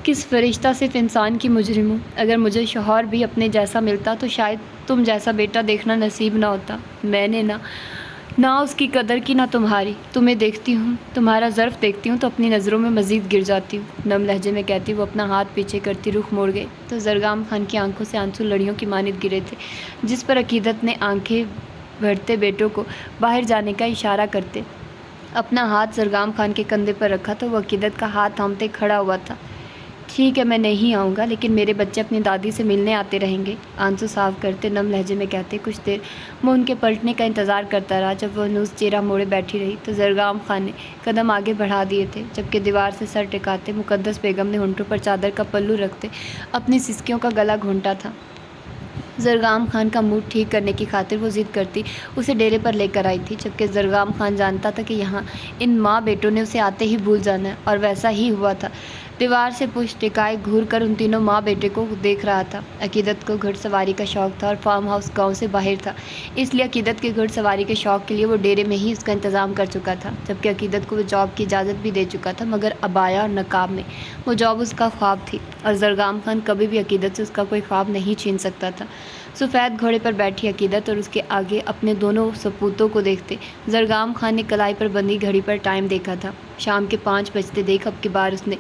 Speaker 1: کس فرشتہ صرف انسان کی مجرم ہوں۔ اگر مجھے شوہر بھی اپنے جیسا ملتا تو شاید تم جیسا بیٹا دیکھنا نصیب نہ ہوتا۔ میں نے نہ اس کی قدر کی نہ تمہاری۔ تمہیں دیکھتی ہوں، تمہارا ظرف دیکھتی ہوں تو اپنی نظروں میں مزید گر جاتی ہوں۔ نم لہجے میں کہتی وہ اپنا ہاتھ پیچھے کرتی رخ موڑ گئی تو زرگام خان کی آنکھوں سے آنسو لڑیوں کی مانند گرے تھے، جس پر عقیدت نے آنکھیں بھرتے بیٹوں کو باہر جانے کا اشارہ کرتے اپنا ہاتھ زرگام خان کے کندھے پر رکھا تو وہ عقیدت کا ہاتھ تھامتے کھڑا ہوا تھا۔ ٹھیک ہے میں نہیں آؤں گا لیکن میرے بچے اپنی دادی سے ملنے آتے رہیں گے، آنسو صاف کرتے نم لہجے میں کہتے۔ کچھ دیر وہ ان کے پلٹنے کا انتظار کرتا رہا۔ جب وہ ہنوز چہرہ موڑے بیٹھی رہی تو زرگام خان نے قدم آگے بڑھا دیے تھے، جبکہ دیوار سے سر ٹکاتے مقدس بیگم نے ہونٹوں پر چادر کا پلو رکھتے اپنی سسکیوں کا گلا گھونٹا تھا۔ زرگام خان کا موڈ ٹھیک کرنے کی خاطر وہ ضد کرتی اسے ڈیرے پر لے کر آئی تھی، جبکہ زرگام خان جانتا تھا کہ یہاں ان ماں بیٹوں نے اسے آتے ہی بھول جانا ہے، اور ویسا ہی ہوا تھا۔ دیوار سے پشت ٹکائے گھور کر ان تینوں ماں بیٹے کو دیکھ رہا تھا۔ عقیدت کو گھڑ سواری کا شوق تھا اور فارم ہاؤس گاؤں سے باہر تھا، اس لیے عقیدت کے گھڑ سواری کے شوق کے لیے وہ ڈیرے میں ہی اس کا انتظام کر چکا تھا، جبکہ عقیدت کو وہ جاب کی اجازت بھی دے چکا تھا، مگر عبایا اور نقاب میں وہ جاب اس کا خواب تھی اور زرگام خان کبھی بھی عقیدت سے اس کا کوئی خواب نہیں چھین سکتا تھا۔ سفید گھوڑے پر بیٹھی عقیدت اور اس کے آگے اپنے دونوں سپوتوں کو دیکھتے زرگام خان نے کلائی پر بندھی گھڑی پر ٹائم دیکھا تھا۔ شام کے 5 بجتے دیکھ اب کی بار اس نے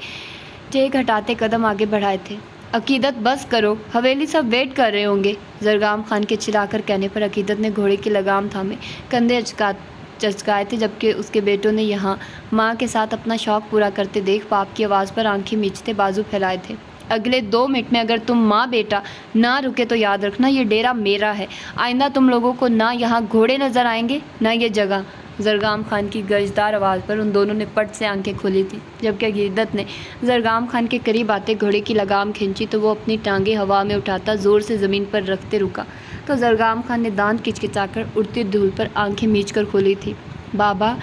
Speaker 1: ٹیک ہٹاتے قدم آگے بڑھائے تھے۔ عقیدت بس کرو، حویلی سب ویٹ کر رہے ہوں گے، زرگام خان کے چلا کر کہنے پر عقیدت نے گھوڑے کی لگام تھامے کندھے چچکائے تھے، جبکہ اس کے بیٹوں نے یہاں ماں کے ساتھ اپنا شوق پورا کرتے دیکھ باپ کی آواز پر آنکھیں میچتے بازو پھیلائے تھے۔ اگلے 2 منٹ میں اگر تم ماں بیٹا نہ رکے تو یاد رکھنا یہ ڈیرا میرا ہے، آئندہ تم لوگوں کو نہ یہاں گھوڑے نظر آئیں گے نہ یہ جگہ۔ زرگام خان کی گرجدار آواز پر ان دونوں نے پٹ سے آنکھیں کھولی تھی، جبکہ عقیدت نے زرگام خان کے قریب آتے گھوڑے کی لگام کھینچی تو وہ اپنی ٹانگیں ہوا میں اٹھاتا زور سے زمین پر رکھتے رکا تو زرگام خان نے دانت کچکچا کر اڑتی دھول پر آنکھیں میچ کر کھولی تھی۔ بابا۔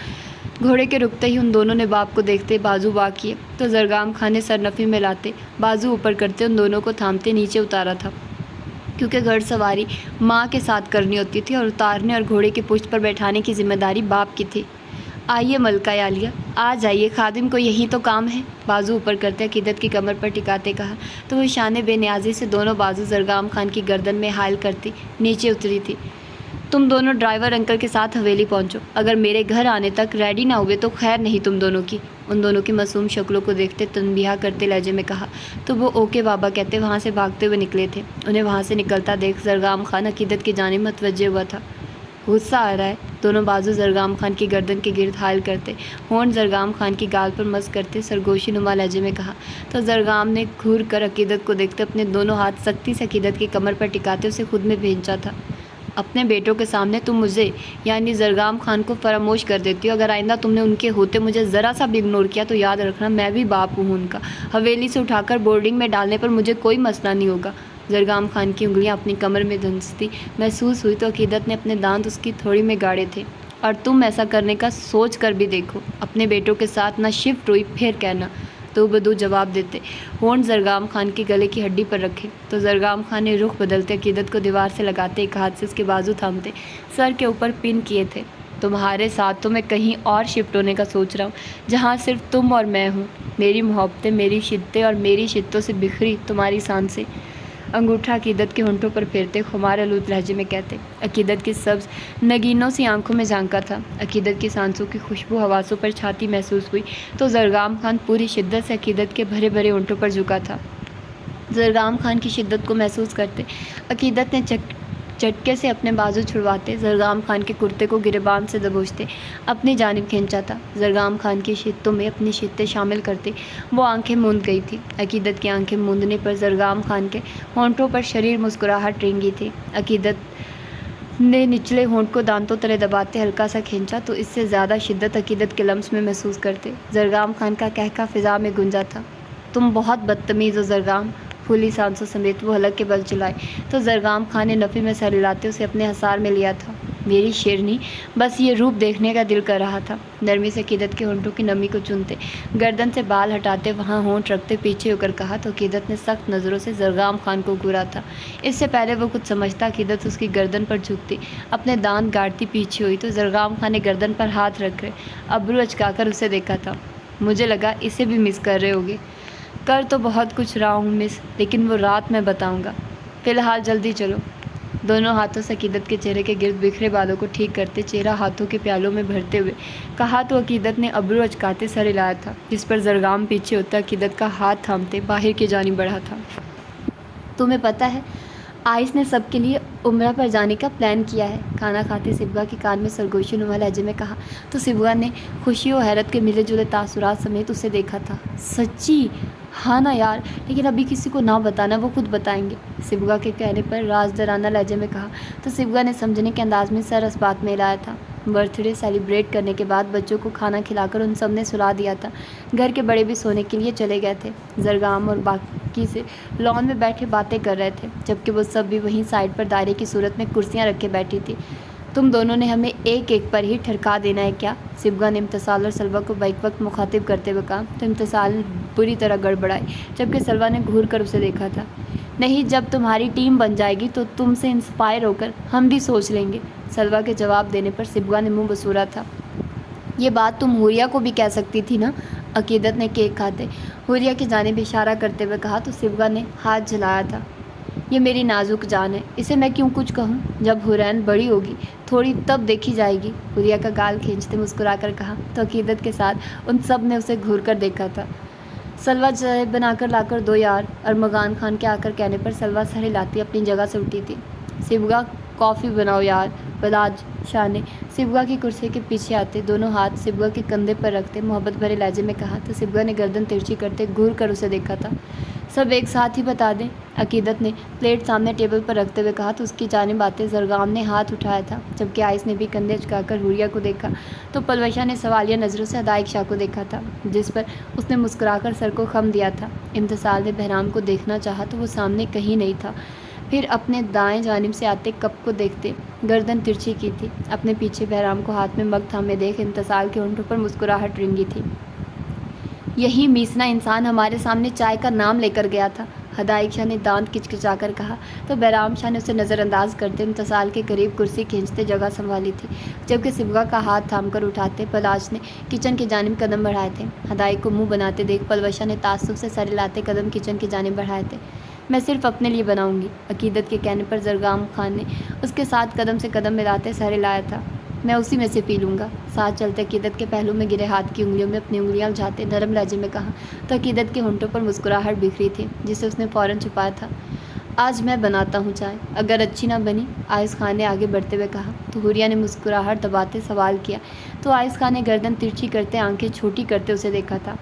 Speaker 1: گھوڑے کے رکتے ہی ان دونوں نے باپ کو دیکھتے بازو وا کیے تو زرگام خان نے سر نفی میں لاتے بازو اوپر کرتے ان دونوں کو تھامتے نیچے اتارا تھا، کیونکہ گھڑ سواری ماں کے ساتھ کرنی ہوتی تھی اور اتارنے اور گھوڑے کی پشت پر بیٹھانے کی ذمہ داری باپ کی تھی۔ آئیے ملکہ عالیہ، آ جائیے، خادم کو یہی تو کام ہے، بازو اوپر کرتے عقیدت کی کمر پر ٹکاتے کہا تو وہ شان بے نیازی سے دونوں بازو زرگام خان کی گردن میں حائل کرتی نیچے اتری تھی۔
Speaker 2: تم دونوں ڈرائیور انکل کے ساتھ حویلی پہنچو، اگر میرے گھر آنے تک ریڈی نہ ہوئے تو خیر نہیں تم دونوں کی۔ ان دونوں کی معصوم شکلوں کو دیکھتے تنبیہ کرتے لہجے میں کہا تو وہ اوکے بابا کہتے وہاں سے بھاگتے ہوئے نکلے تھے۔ انہیں وہاں سے نکلتا دیکھ زرگام خان عقیدت کی جانب متوجہ ہوا تھا۔ غصہ آ رہا ہے؟ دونوں بازو زرگام خان کی گردن کے گرد حائل کرتے، ہونٹ زرگام خان کی گال پر مس کرتے سرگوشی نما لہجے میں کہا تو زرگام نے گھور کر عقیدت کو دیکھتے اپنے دونوں ہاتھ سختی سے عقیدت کی کمر پر ٹکاتے اسے خود میں بھینچا تھا۔ اپنے بیٹوں کے سامنے تم مجھے یعنی زرگام خان کو فراموش کر دیتی ہو، اگر آئندہ تم نے ان کے ہوتے مجھے ذرا سا بھی اگنور کیا تو یاد رکھنا میں بھی باپ ہوں ان کا، حویلی سے اٹھا کر بورڈنگ میں ڈالنے پر مجھے کوئی مسئلہ نہیں ہوگا۔ زرگام خان کی انگلیاں اپنی کمر میں دھنستی محسوس ہوئی تو عقیدت نے اپنے دانت اس کی تھوڑی میں گاڑے تھے۔ اور تم ایسا کرنے کا سوچ کر بھی دیکھو، اپنے بیٹوں کے ساتھ نہ شفٹ ہوئی پھر کہنا، دو بدو جواب دیتے، ہونٹ زرگام خان کے گلے کی ہڈی پر رکھے تو زرگام خان نے رخ بدلتے عقیدت کو دیوار سے لگاتے ایک ہاتھ سے اس کے بازو تھامتے سر کے اوپر پن کیے تھے۔ تمہارے ساتھ تو میں کہیں اور شفٹ ہونے کا سوچ رہا ہوں جہاں صرف تم اور میں ہوں، میری محبتیں، میری شدتیں اور میری شدتوں سے بکھری تمہاری سانسیں۔ انگوٹھا عقیدت کے ہونٹوں پر پھیرتے خمار آلود لہجے میں کہتے، عقیدت کی سبز نگینوں سی آنکھوں میں جھانکا تھا۔ عقیدت کی سانسوں کی خوشبو حواسوں پر چھاتی محسوس ہوئی تو زرگام خان پوری شدت سے عقیدت کے بھرے بھرے ہونٹوں پر جھکا تھا۔ زرگام خان کی شدت کو محسوس کرتے عقیدت نے چٹکے سے اپنے بازو چھڑواتے زرگام خان کے کرتے کو گریبان سے دبوچتے اپنی جانب کھینچا تھا۔ زرگام خان کی شدتوں میں اپنی شدتیں شامل کرتے وہ آنکھیں موند گئی تھی۔ عقیدت کی آنکھیں موندنے پر زرگام خان کے ہونٹوں پر شریر مسکراہٹ رینگی تھی۔ عقیدت نے نچلے ہونٹ کو دانتوں تلے دباتے ہلکا سا کھینچا تو اس سے زیادہ شدت عقیدت کے لمس میں محسوس کرتے زرگام خان کا کہکا فضا میں گونجا تھا، تم بہت بدتمیز ہو زرگام۔ پھولی سانسوں سمیت وہ حلق کے بل چلائے تو زرگام خان نے نفی میں سر ہلاتے اسے اپنے حصار میں لیا تھا۔ میری شیرنی، بس یہ روپ دیکھنے کا دل کر رہا تھا۔ نرمی سے عقیدت کے ہونٹوں کی نمی کو چنتے گردن سے بال ہٹاتے وہاں ہونٹ رکھتے پیچھے ہو کر کہا تو عقیدت نے سخت نظروں سے زرگام خان کو گھورا تھا۔ اس سے پہلے وہ کچھ سمجھتا عقیدت اس کی گردن پر جھکتی اپنے دانت گاڑتی پیچھے ہوئی تو زرگام خان نے گردن پر ہاتھ رکھ کر ابرو اچکا کر اسے دیکھا تھا۔ مجھے لگا اسے بھی مس کر رہے ہوگے۔ کر تو بہت کچھ رہا ہوں مس، لیکن وہ رات میں بتاؤں گا، فی الحال جلدی چلو۔ دونوں ہاتھوں سے عقیدت کے چہرے کے گرد بکھرے بالوں کو ٹھیک کرتے چہرہ ہاتھوں کے پیالوں میں بھرتے ہوئے کہا تو عقیدت نے ابرو اچکاتے سر ہلایا تھا، جس پر زرگام پیچھے ہوتا عقیدت کا ہاتھ تھامتے باہر کی جانب بڑھا تھا۔ تمہیں پتہ ہے آئس نے سب کے لیے عمرہ پر جانے کا پلان کیا ہے، کھانا کھاتے سبغا کے کان میں سرگوشی نما لہجے میں کہا تو سبغا نے خوشی و حیرت کے ملے جلے تاثرات سمیت اسے دیکھا تھا۔ سچی؟ ہاں نا یار، لیکن ابھی کسی کو نہ بتانا، وہ خود بتائیں گے، سبغا کے کہنے پر رازدارانہ لہجے میں کہا تو سبغا نے سمجھنے کے انداز میں سر اس بات میں ہلایا تھا۔ برتھ ڈے سیلیبریٹ کرنے کے بعد بچوں کو کھانا کھلا کر ان سب نے سلا دیا تھا، گھر کے بڑے بھی سونے کے لیے چلے گئے تھے۔ زرگام اور باقی سے لان میں بیٹھے باتیں کر رہے تھے جبکہ وہ سب بھی وہیں سائڈ پر دائرے کی صورت میں کرسیاں رکھے بیٹھی تھی۔ تم دونوں نے ہمیں ایک ایک پر ہی ٹھرکا دینا ہے کیا؟ سبغا نے امتسال اور سلویٰ کو بیک وقت مخاطب کرتے ہوئے کہا تو امتسال بری طرح گڑبڑائی جبکہ سلویٰ نے گھور کر اسے دیکھا تھا۔ نہیں، جب تمہاری ٹیم بن جائے گی تو تم سے انسپائر ہو کر ہم بھی سوچ لیں گے۔ سلویٰ کے جواب دینے پر سبغا نے منہ بسورا تھا۔ یہ بات تم حوریہ کو بھی کہہ سکتی تھی نا، عقیدت نے کیک کھاتے حوریہ کی جانب اشارہ کرتے ہوئے کہا تو سبغا نے ہاتھ جھلایا تھا۔ یہ میری نازک جان ہے، اسے میں کیوں کچھ کہوں؟ جب حورین بڑی ہوگی تھوڑی تب دیکھی جائے گی، حوریہ کا گال کھینچتے مسکرا کر کہا تو عقیدت کے ساتھ ان سب نے اسے گھور کر دیکھا تھا۔ سلویٰ چائے بنا کر لا کر دو یار، ارمغان خان کے آ کر کہنے پر سلویٰ سر ہلاتی اپنی جگہ سے اٹھی تھی۔ سبغا کافی بناؤ یار، بلاج شاہ نے سبغا کی کرسی کے پیچھے آتے دونوں ہاتھ سبغا کے کندھے پر رکھتے محبت بھرے لہجے میں کہا تو سبغا نے گردن ترچھی کرتے گھور کر اسے دیکھا تھا۔ سب ایک ساتھ ہی بتا دیں، عقیدت نے پلیٹ سامنے ٹیبل پر رکھتے ہوئے کہا تو اس کی جانب آتے زرگام نے ہاتھ اٹھایا تھا جبکہ آئس نے بھی کندھے اچکا کر حوریہ کو دیکھا تو پلوشا نے سوالیہ نظروں سے حدائق شاہ کو دیکھا تھا جس پر اس نے مسکرا کر سر کو خم دیا تھا۔ امتسال نے بہرام کو دیکھنا چاہا تو وہ سامنے کہیں نہیں تھا، پھر اپنے دائیں جانب سے آتے کپ کو دیکھتے گردن ترچھی کی تھی، اپنے پیچھے بہرام کو ہاتھ میں مگ تھامے دیکھ امتسال کے ہونٹوں پر مسکراہٹ رنگی تھی۔ یہی میسنا انسان ہمارے سامنے چائے کا نام لے کر گیا تھا، حدائق شاہ نے دانت کچکچا کر کہا تو بہرام شاہ نے اسے نظر انداز کرتے امتسال کے قریب کرسی کھینچتے جگہ سنبھالی تھی جبکہ سبغا کا ہاتھ تھام کر اٹھاتے پلاش نے کچن کی جانب قدم بڑھائے تھے۔ حدائق کو منہ بناتے دیکھ پلوشا نے تعصب سے سر ہلاتے قدم کچن کی جانب بڑھائے تھے۔ میں صرف اپنے لیے بناؤں گی۔ عقیدت کے کہنے پر زرگام خان نے اس کے ساتھ قدم سے قدم ملاتے سر ہلایا تھا۔ میں اسی میں سے پی لوں گا۔ ساتھ چلتے عقیدت کے پہلو میں گرے ہاتھ کی انگلیوں میں اپنی انگلیاں الجھاتے نرم لہجے میں کہا تو عقیدت کے ہونٹوں پر مسکراہٹ بکھری تھی جسے اس نے فوراً چھپایا تھا۔ آج میں بناتا ہوں چائے، اگر اچھی نہ بنی، آئس خان نے آگے بڑھتے ہوئے کہا تو حوریہ نے مسکراہٹ دباتے سوال کیا تو آئس خان نے گردن ترچھی کرتے آنکھیں چھوٹی کرتے اسے دیکھا تھا۔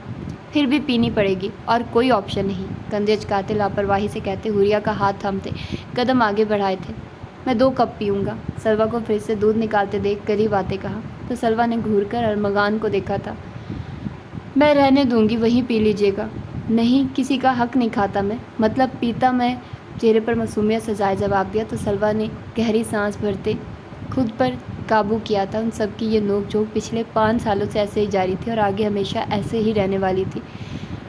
Speaker 2: پھر بھی پینی پڑے گی اور کوئی آپشن نہیں، کندھے اچکاتے لاپرواہی سے کہتے حوریہ کا ہاتھ تھامتے قدم آگے بڑھائے تھے۔ میں 2 کپ پیوں گا۔ سلویٰ کو فریج سے دودھ نکالتے دیکھ قریب آتے کہا تو سلویٰ نے گھور کر ارمغان کو دیکھا تھا۔ میں رہنے دوں گی، وہیں پی لیجیے گا۔ نہیں، کسی کا حق نہیں کھاتا میں، مطلب پیتا میں، چہرے پر معصومیت سجائے جواب دیا تو سلویٰ نے گہری سانس بھرتے خود پر قابو کیا تھا۔ ان سب کی یہ نوک جھوک پچھلے 5 سالوں سے ایسے ہی جاری تھی اور آگے ہمیشہ ایسے ہی رہنے والی تھی۔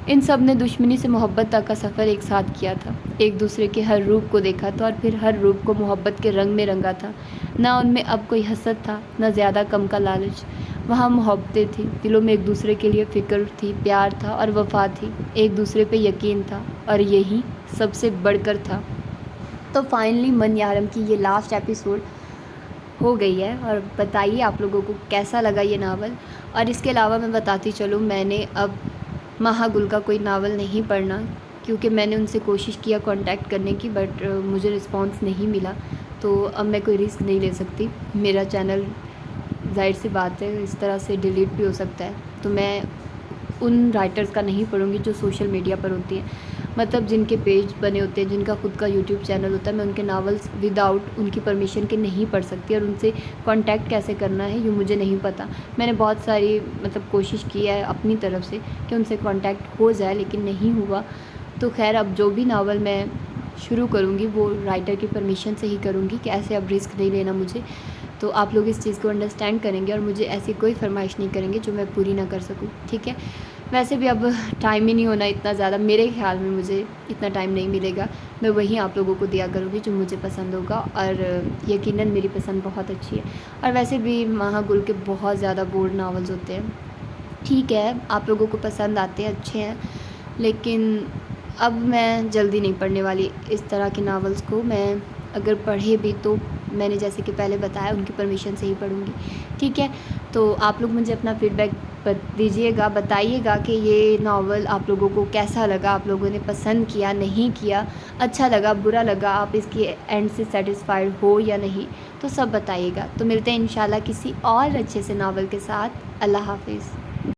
Speaker 2: ان سب نے دشمنی سے محبت تک کا سفر ایک ساتھ کیا تھا، ایک دوسرے کے ہر روپ کو دیکھا تھا اور پھر ہر روپ کو محبت کے رنگ میں رنگا تھا۔ نہ ان میں اب کوئی حسد تھا، نہ زیادہ کم کا لالچ۔ وہاں محبتیں تھیں، دلوں میں ایک دوسرے کے لیے فکر تھی، پیار تھا اور وفا تھی، ایک دوسرے پہ یقین تھا اور یہی سب سے بڑھ کر تھا۔ تو فائنلی من یارم کی یہ لاسٹ ایپیسوڈ ہو گئی ہے اور بتائیے آپ لوگوں کو کیسا لگا یہ ناول۔ اور اس کے علاوہ میں بتاتی چلوں، میں نے اب مہا گل کا کوئی ناول نہیں پڑھنا کیونکہ میں نے ان سے کوشش کیا کانٹیکٹ کرنے کی بٹ مجھے رسپانس نہیں ملا، تو اب میں کوئی رسک نہیں لے سکتی۔ میرا چینل ظاہر سی بات ہے اس طرح سے ڈیلیٹ بھی ہو سکتا ہے، تو میں ان رائٹرز کا نہیں پڑھوں گی جو سوشل میڈیا پر ہوتی ہیں، مطلب جن کے پیج بنے ہوتے ہیں، جن کا خود کا یوٹیوب چینل ہوتا ہے۔ میں ان کے ناولز وداؤٹ ان کی پرمیشن کے نہیں پڑھ سکتی اور ان سے کانٹیکٹ کیسے کرنا ہے یہ مجھے نہیں پتہ۔ میں نے بہت ساری کوشش کی ہے اپنی طرف سے کہ ان سے کانٹیکٹ ہو جائے لیکن نہیں ہوا۔ تو خیر اب جو بھی ناول میں شروع کروں گی وہ رائٹر کی پرمیشن سے ہی کروں گی کہ ایسے اب رسک نہیں لینا مجھے، تو آپ لوگ اس چیز کو انڈرسٹینڈ کریں گے اور مجھے ایسی کوئی فرمائش نہیں کریں گے جو میں پوری نہ کر سکوں، ٹھیک ہے۔ ویسے بھی اب ٹائم ہی نہیں ہونا اتنا زیادہ، میرے خیال میں مجھے اتنا ٹائم نہیں ملے گا، میں وہیں آپ لوگوں کو دیا کروں گی جو مجھے پسند ہوگا اور یقیناً میری پسند بہت اچھی ہے۔ اور ویسے بھی مہا گل کے بہت زیادہ بولڈ ناولز ہوتے ہیں، ٹھیک ہے آپ لوگوں کو پسند آتے ہیں، اچھے ہیں، لیکن اب میں جلدی نہیں پڑھنے والی اس طرح کے ناولز کو۔ میں اگر پڑھے بھی تو میں نے جیسے کہ پہلے بتایا ان کی پرمیشن سے ہی پڑھوں گی، ٹھیک ہے۔ تو آپ لوگ مجھے اپنا فیڈ بیک دیجیے گا، بتائیے گا کہ یہ ناول آپ لوگوں کو کیسا لگا، آپ لوگوں نے پسند کیا نہیں کیا، اچھا لگا برا لگا، آپ اس کی اینڈ سے سیٹسفائیڈ ہو یا نہیں، تو سب بتائیے گا۔ تو ملتے ہیں انشاءاللہ کسی اور اچھے سے ناول کے ساتھ۔ اللہ حافظ۔